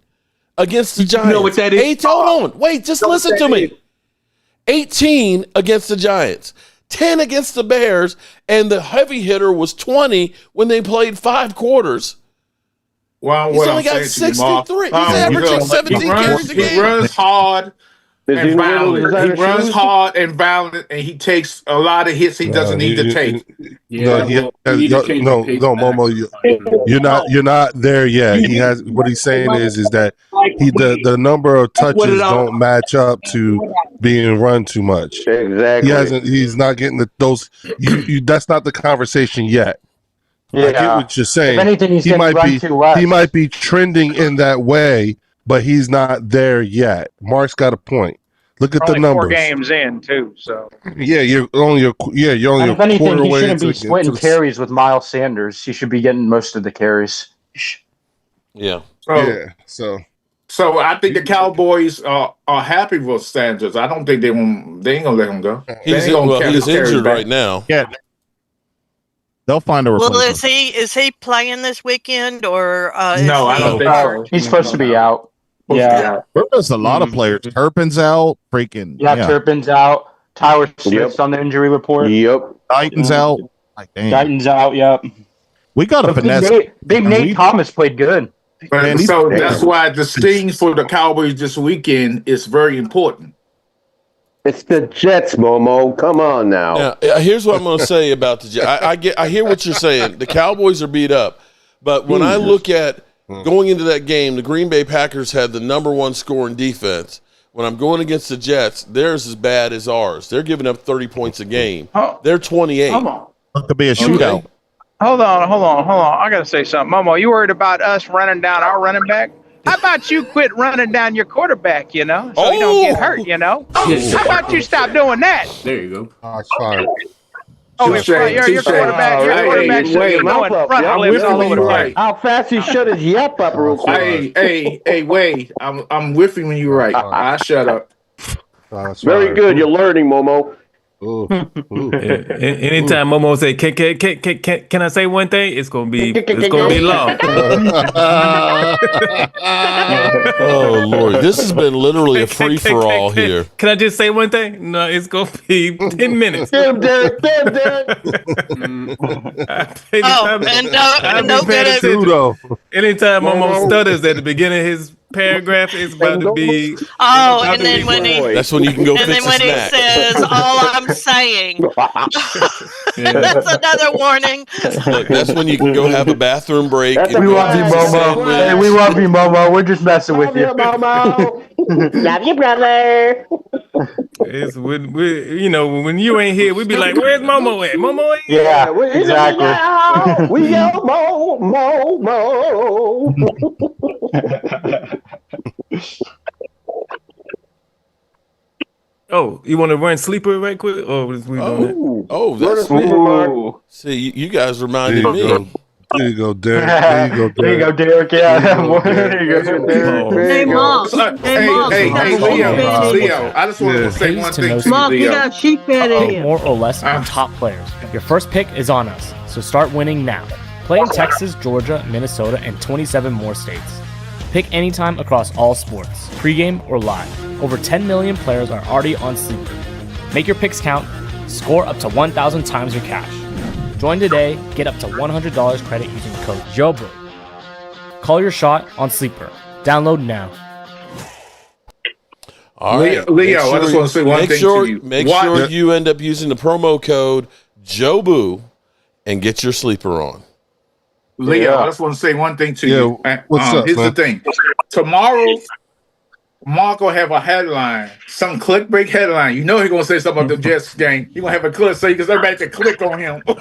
Against the Giants. You know what that is? Hold on. Wait, just listen to me. 18 against the Giants. 10 against the Bears. And the heavy hitter was 20 when they played 5 quarters. Well, He's only got 63. He's averaging 17 carries a game. He runs hard and violent. He runs hard and violent, and he takes a lot of hits he doesn't need to take. Momo, you're not there yet. He has what he's saying is that the number of touches don't match up to being run too much. Exactly. He's not getting those. That's not the conversation yet. Yeah. I get what you're saying. If anything, he's he getting might be trending in that way, but he's not there yet. Mark's got a point. Look at the numbers. 4 games in too, so yeah, you're only a if anything, quarter he way. shouldn't be splitting carries with Miles Sanders. He should be getting most of the carries. Yeah. So I think the Cowboys are happy with Sanders. I don't think they ain't gonna let him go. He's injured right now. Yeah. They'll find a replacement. Well, is he playing this weekend or? No, I don't think so. He's supposed to be out. Yeah. There's a lot of players. Turpin's out. Freaking. Yeah, Turpin's out. Tyler Swift's on the injury report. Yep. Titan's out. Like, Titan's out. Yep. We got a finesse. Big Nate Thomas played good. So that's why the sting for the Cowboys this weekend is very important. It's the Jets, Momo. Come on now. Now, here's what I'm going to say about the Jets. I hear what you're saying. The Cowboys are beat up, but when I look at going into that game, the Green Bay Packers had the number 1 scoring defense. When I'm going against the Jets, theirs as bad as ours. They're giving up 30 points a game. They're 28. Come on. It could be a shootout. Hold on. I got to say something. Momo, you worried about us running down our running back? How about you quit running down your quarterback, so he don't get hurt, How about you stop doing that? There you go. Sorry. Your quarterback should be going front flips all over the place. How fast he shut his yep up real quick. Hey, Wade, I'm with you when you're right. I shut up. Very good. You're learning, Momo. Anytime Momo say, can I say one thing? It's gonna be long. Oh Lord, this has been literally a free for all here. Can I just say one thing? No, it's gonna be 10 minutes. Get him, Derek. Anytime Momo stutters at the beginning of his paragraph, it's about to be. And then when that's when you can go. And then when he says, "All I'm saying," that's another warning. Look, that's when you can go have a bathroom break. We love you, Momo. Hey, we love you, Momo. We're just messing with you. Love you, brother. It's when you ain't here, we be like, "Where's Momo at? Momo at?" Yeah, exactly. We yell, Mo. Oh, you want to run sleeper right quick? Or is we doing that? That's sleeper. See, you guys reminded me. There you go, Derek. There you go, Derek. Yeah. There you go, Derek. Hey, Mom. Hey, Leo. I just want to say one thing to Mom, you, we Leo. got a sheep pad in here. More or less on top players. Your first pick is on us, so start winning now. Play in Texas, Georgia, Minnesota, and 27 more states. Pick anytime across all sports, pregame or live. Over 10 million players are already on Sleeper. Make your picks count. Score up to 1,000 times your cash. Join today. Get up to $100 credit using code JOBO. Call your shot on Sleeper. Download now. All right, Leo, I just want to say one thing to you. Make sure you end up using the promo code JOBO and get your Sleeper on. Leo, I just want to say one thing to you. What's up, here's man? the thing. Tomorrow, Mark will have a headline, some clickbait headline. You know he's going to say something about the Jets game. He's going to have a clip so because everybody can click on him. You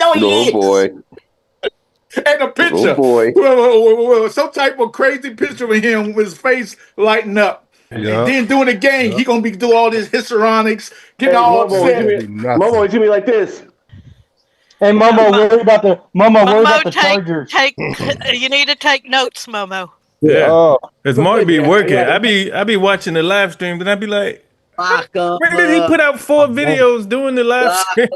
know he is. Boy. And a picture. Oh boy. Some type of crazy picture of him with his face lighting up. Yeah. And then during the game, he gonna be doing all this histrionics, getting all upset. Momo, he's gonna be like this. Hey Momo, worry about the Chargers. You need to take notes, Momo. Yeah, because Mark be working. I be watching the live stream, and I be like, when did he put out 4 videos doing the live stream?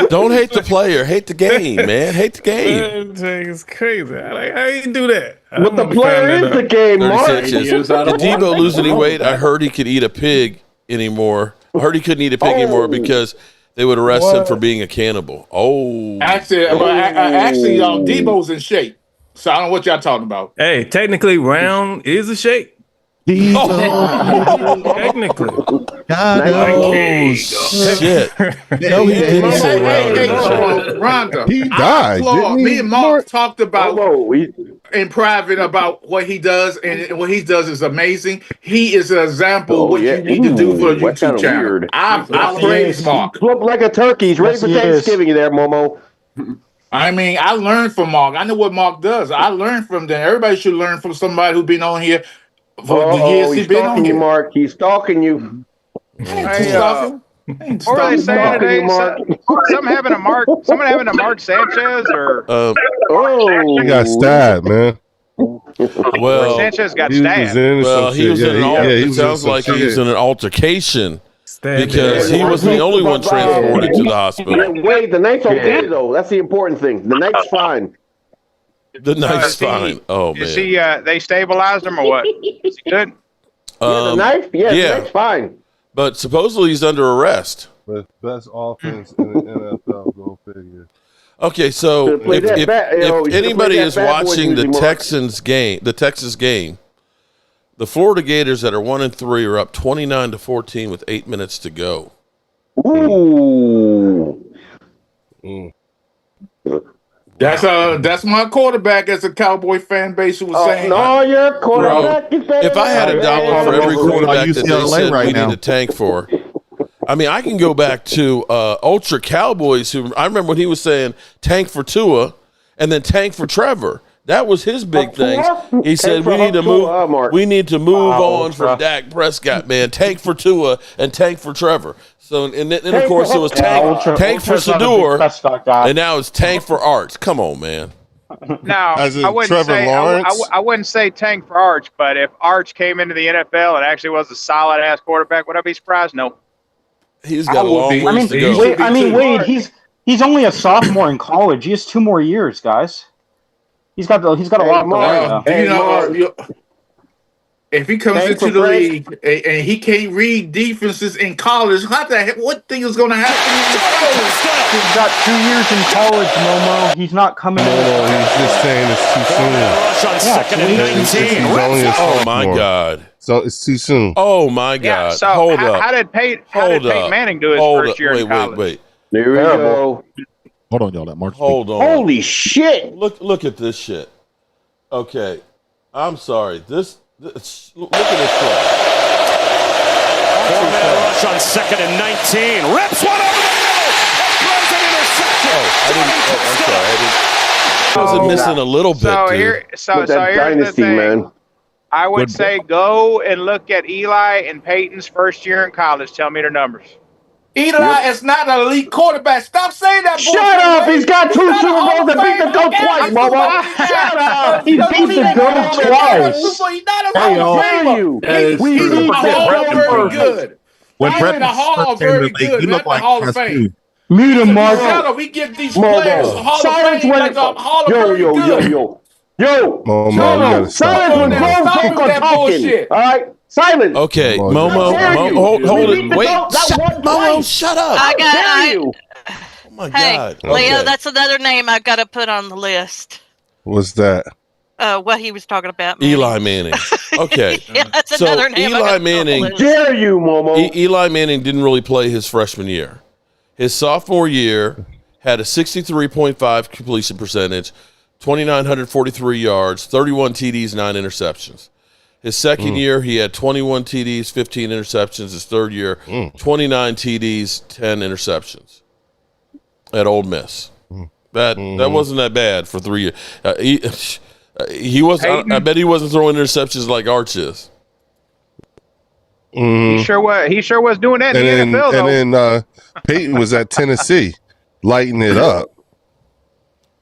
Don't hate the player, hate the game, man. Hate the game. It's crazy. How you do that? But the player is the game, Mark. Did Debo lose any weight? I heard he could eat a pig anymore. I heard he couldn't eat a pig anymore because they would arrest him for being a cannibal. Actually, Debo's in shape. So I don't know what y'all talking about. Hey, technically, round is a shake. Technically. Shit. No, he didn't say Rhonda. He died. Me and Mark talked about in private about what he does, and what he does is amazing. He is an example of what you need to do for a YouTube channel. I praise Mark. Flip like a turkey. He's ready for Thanksgiving there, Momo. I mean, I learned from Mark. I know what Mark does. I learned from them. Everybody should learn from somebody who's been on here for the years he's been on here. Mark. He's stalking you. What were they saying today? Something happened to Mark. Someone happened to Mark Sanchez, or he got stabbed, man. Well, Sanchez got stabbed. Well, he was in it sounds like he was in an altercation because he was the only one transported to the hospital. Wait, the knife's okay though. That's the important thing. The knife's fine. The knife's fine. Oh man. You see, they stabilized him or what? Is he good? The knife? Yeah, the knife's fine. But supposedly he's under arrest. Best offense in the NFL, go figure. Okay, so if anybody is watching the Texas game, the Florida Gators that are 1-3 are up 29-14 with 8 minutes to go. Ooh. That's my quarterback as a Cowboy fan base who was saying. No, your quarterback is better. If I had $1 for every quarterback that they said we need to tank for, I mean, I can go back to Ultra Cowboys, who I remember when he was saying tank for Tua and then tank for Trevor. That was his big thing. He said we need to move. We need to move on from Dak Prescott, man. Tank for Tua and tank for Trevor. So and then of course it was tank for Sador, and now it's tank for Arch. Come on, man. Now I wouldn't say tank for Arch, but if Arch came into the NFL and actually was a solid ass quarterback, would I be surprised? No. He's got a long ways to go. Wade, he's only a sophomore in college. He has 2 more years, guys. He's got a lot to learn. If he comes into the league and he can't read defenses in college, what thing is going to happen? He's got 2 years in college, Momo. He's not coming in. He's just saying it's too soon. Rush on second and 19. Oh my God! So it's too soon. Oh my God! So Hold up. How did Peyton Manning do his first year in college? Wait. There we go. Hold on, y'all. That Mark. Hold on. Holy shit! Look at this shit. Okay, I'm sorry. Look at this play. 4-man rush on second and 19. Rips one over the middle. Throws an interception. I'm sorry. I wasn't missing a little bit. So here's the thing. Man. I would say go and look at Eli and Peyton's first year in college. Tell me their numbers. Eli is not an elite quarterback. Stop saying that. Shut up! He's got 2 Super Bowls and beat the GOAT twice, Mama. Shut up! He beat the GOAT twice. He's not a Hall of Famer. He's in the Hall very good. When Brett very good. he looked like Hall of Fame. Mute him, Mark. We give these players Hall of Fame like a Hall of Fame. Yo! Silence when grown folk are talking. All right. Silence. Okay, Momo, hold it. Wait, Momo, shut up. Oh my God. Leo, that's another name I've got to put on the list. What's that? What he was talking about. Eli Manning. Okay. Yeah, that's another name. Eli Manning. Dare you, Momo? Eli Manning didn't really play his freshman year. His sophomore year had a 63.5 completion percentage, 2,943 yards, 31 TDs, 9 interceptions. His second year, he had 21 TDs, 15 interceptions. His third year, 29 TDs, 10 interceptions at Ole Miss. That wasn't that bad for 3 years. He was. I bet he wasn't throwing interceptions like Arch is. He sure was doing that in the NFL, though. And then Peyton was at Tennessee, lighting it up.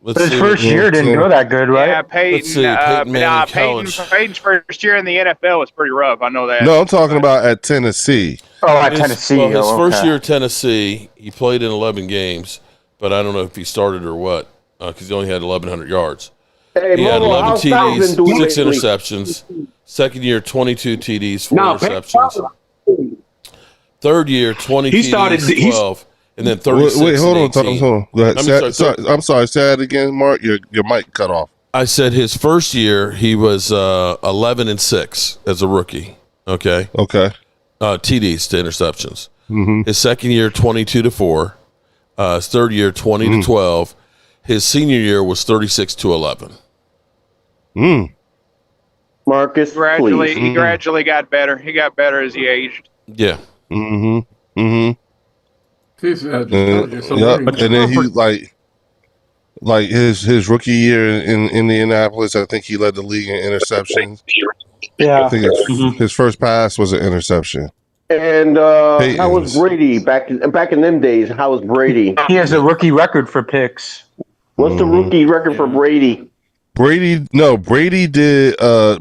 But his first year didn't go that good, right? Yeah, Peyton's first year in the NFL was pretty rough. I know that. No, I'm talking about at Tennessee. Oh, at Tennessee. Well, his first year at Tennessee, he played in 11 games, but I don't know if he started or what, because he only had 1,100 yards. Hey, he had 11 TDs, 6 lately? interceptions. Second year, 22 TDs, 4 interceptions. Third year, 20 TDs, 12. And then 36. Wait, hold on. Go ahead. I'm sorry. Say that again, Mark. Your mic cut off. I said his first year he was 11-6 as a rookie. Okay. TDs to interceptions. Mm-hmm. His second year 22-4. His third year 20-12. His senior year was 36-11. Marcus, he gradually got better. He got better as he aged. Yeah. And then he like his rookie year in Indianapolis, I think he led the league in interceptions. Yeah, I think his first pass was an interception. And how was Brady back in them days? How was Brady? He has a rookie record for picks. What's the rookie record for Brady? Brady did a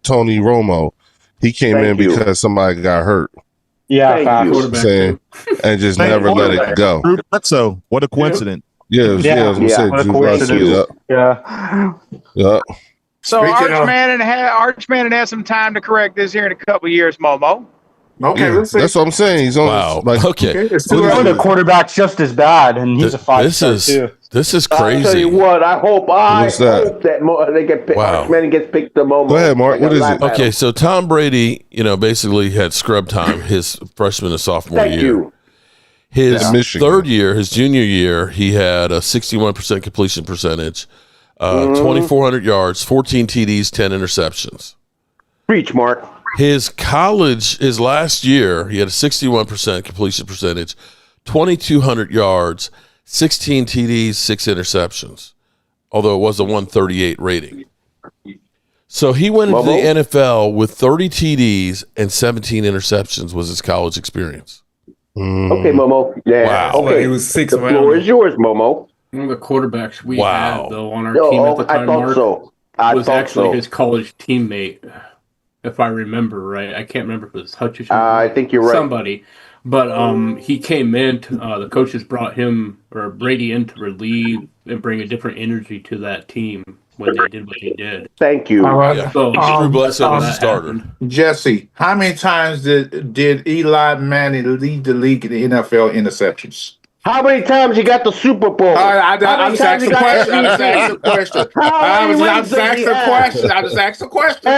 Tony Romo. He came in because somebody got hurt. Yeah, and just never let it go. So what a coincidence. Yeah. What a coincidence. Yeah. So Arch Manning has some time to correct this here in a couple of years, Momo. Okay, let's see. That's what I'm saying. He's on. The quarterback's just as bad, and he's a 5-star too. This is crazy. I'll tell you what. I hope that they get picked. Wow. Manning gets picked the moment. Go ahead, Mark. What is it? Okay, so Tom Brady, basically had scrub time his freshman and sophomore year. You. His third year, his junior year, he had a 61% completion percentage, 2,400 yards, 14 TDs, 10 interceptions. Preach, Mark. His last year, he had a 61% completion percentage, 2,200 yards, 16 TDs, 6 interceptions, although it was a 138 rating. So he went into the NFL with 30 TDs and 17 interceptions was his college experience. Okay, Momo. Yeah. Wow. Okay. He was 6 The floor is yours, Momo. One of the quarterbacks we had, though, on our team at the time, was actually his college teammate, if I remember right. I can't remember if it was Hutchinson. I think you're right. Somebody. But he came in, the coaches brought Brady in to relieve and bring a different energy to that team when they did what they did. Thank you. So, Drew Bledsoe was a starter. Jesse, how many times did Eli Manning lead the league in the NFL interceptions? How many times you got the Super Bowl? I just asked a question. I just asked a question. I just asked a question.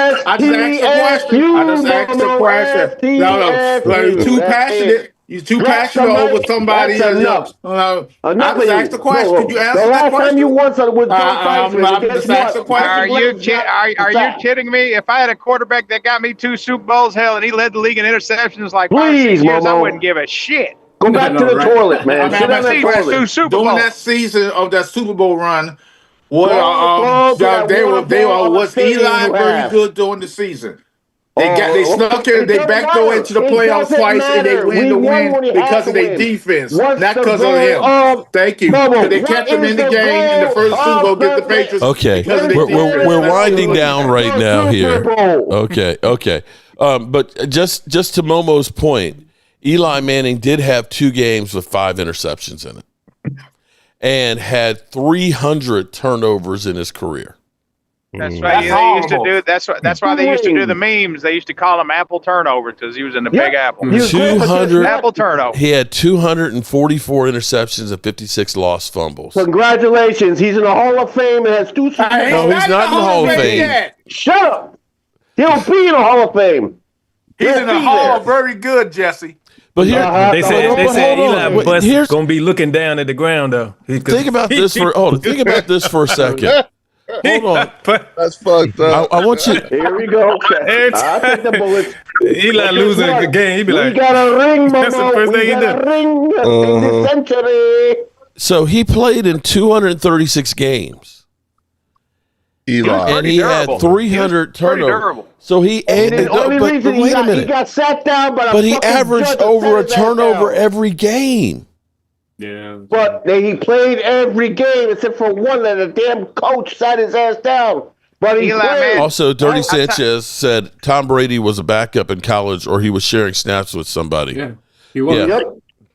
No. You're too passionate. You're too passionate over somebody. I just asked a question. Could you answer that question? The last time you won something was I'm just asking a question. Are you kidding me? If I had a quarterback that got me 2 Super Bowls, and he led the league in interceptions like 5-6 years, I wouldn't give a shit. Go back to the toilet, man. Sit on the toilet. During that season of that Super Bowl run, was Eli very good during the season? They snuck in, they backdoor into the playoffs twice, and they win the win because of their defense, not because of him. Thank you. They kept him in the game in the first Super Bowl against the Patriots. Okay, we're winding down right now here. Okay. But just to Momo's point, Eli Manning did have 2 games with 5 interceptions in it and had 300 turnovers in his career. That's why they used to do. That's why they used to do the memes. They used to call him Apple Turnover because he was in the Big Apple. 200 Apple Turnover. He had 244 interceptions and 56 lost fumbles. Congratulations! He's in the Hall of Fame and has 2 Super Bowls. No, he's not in the Hall of Fame. Shut up! He'll be in the Hall of Fame. He's in the Hall. Very good, Jesse. But here, they said Eli Bus gonna be looking down at the ground though. Think about this for a second. hold on. That's fucked up. I want you. Here we go. I take the bullets. Eli losing a game. He be like, "We got a ring, that's the Momo. first thing We he got did. a ring in this century." So he played in 236 games. Eli. And he had 300 turnovers. So he And the only reason he got sat down, but he averaged over a turnover every game. Yeah. But he played every game except for one that the damn coach sat his ass down. But he played. Also, Dirty Sanchez said Tom Brady was a backup in college or he was sharing snaps with somebody. Yeah, he was. Yep,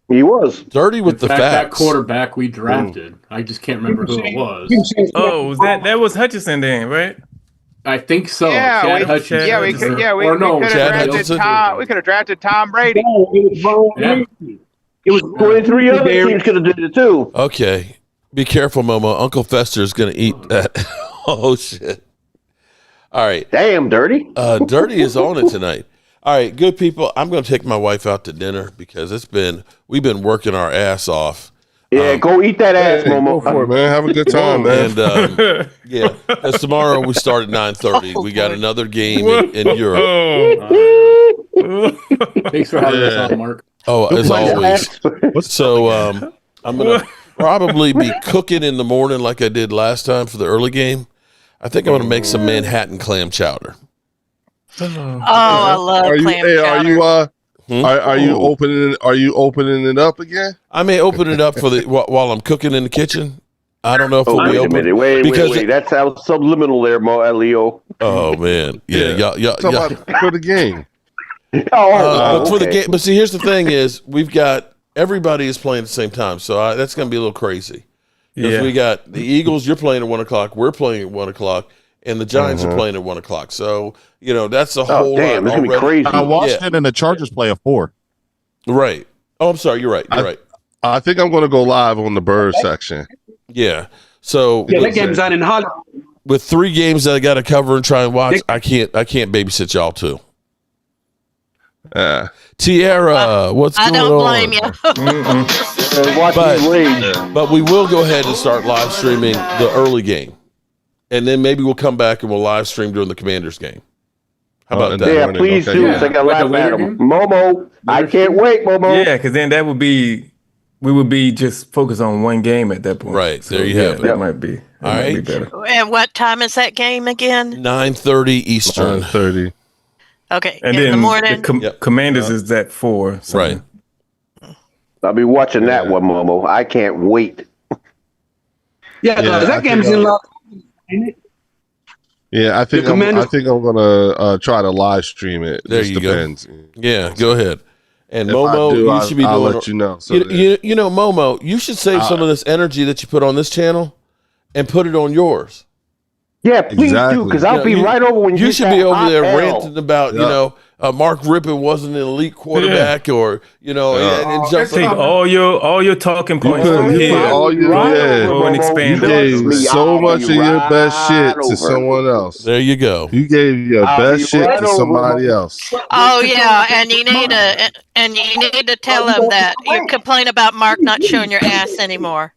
he was. Dirty with the In fact, that facts. quarterback we drafted, I just can't remember who it was. Oh, that was Hutchinson then, right? I think so. Yeah, Chad we Hutchinson. could have drafted Tom Brady. Yeah. It was 23 other teams could have did it too. Okay. Be careful, Momo. Uncle Fester is going to eat that. Oh, shit. All right. Damn, Dirty. Dirty is on it tonight. All right, good people. I'm going to take my wife out to dinner because we've been working our ass off. Yeah, go eat that ass, Momo. Go for it, man. Have a good time, man. And yeah, because tomorrow we start at 9:30. We got another game in Europe. Thanks for having us on, Mark. Oh, as always. So I'm going to probably be cooking in the morning like I did last time for the early game. I think I'm going to make some Manhattan clam chowder. Oh, I love clam chowder. Are you opening? Are you opening it up again? I may open it up for while I'm cooking in the kitchen. I don't know if it'll be open. Wait. That sounds subliminal there, Leo. Oh man, yeah. For the game. But for the game. But see, here's the thing: is we've got everybody is playing at the same time, so that's going to be a little crazy. Because we got the Eagles. You're playing at 1:00. We're playing at 1:00. And the Giants are playing at 1:00. So, that's a whole lot. It's going to be crazy. Washington and the Chargers play at 4. Right. Oh, I'm sorry. You're right. You're right. I think I'm going to go live on the bird section. Yeah. So that game's out in Hollywood. With 3 games that I got to cover and try and watch, I can't babysit y'all too. Tierra, what's going on? I don't blame you. But we will go ahead and start live streaming the early game. And then maybe we'll come back and we'll live stream during the Commanders game. How about that? Yeah, please do. So I can laugh at him. Momo, I can't wait, Momo. Yeah, because then we would be just focused on one game at that point. Right, so there you have it. That might be. All right. Be better. And what time is that game again? 9:30 Eastern. 9:30. Okay, and in then the morning. Commanders is at 4. So. Right. I'll be watching that one, Momo. I can't wait. Yeah, that game's in Los Angeles. Yeah, I think I'm gonna try to live stream it. There Just you depends. go. Yeah, go ahead. And If Momo, I do, you should be I'll doing. let you know. So You know, Momo, you should save some of this energy that you put on this channel and put it on yours. Yeah, please do, because I'll be right over when you should be over there hell. ranting about Mark Rippon wasn't an elite quarterback, or and take all your talking points from here. And expand you gave so much of your best shit to someone else. There you go. You gave your best shit to somebody else. Oh yeah, and you need to tell them that you complain about Mark not showing your ass anymore.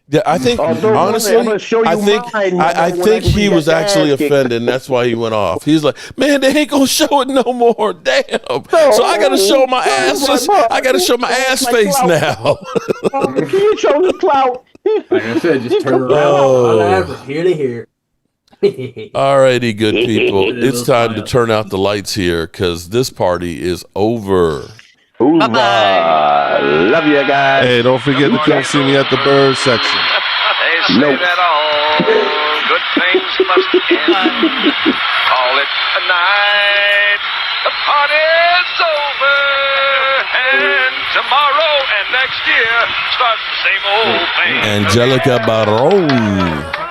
Yeah, I think honestly, I think he was actually offended, and that's why he went off. He's like, "Man, they ain't gonna show it no more. Damn! So I gotta show my ass. I gotta show my ass face now." Can you show the clout? Like I said, just turn around. From here to here. All righty, good people. It's time to turn out the lights here because this party is over. Bye-bye. Love you guys. Hey, don't forget to come see me at the bird section. They say that all good things must end. Call it a night. The party's over. And tomorrow and next year starts the same old thing. Angelica Barone.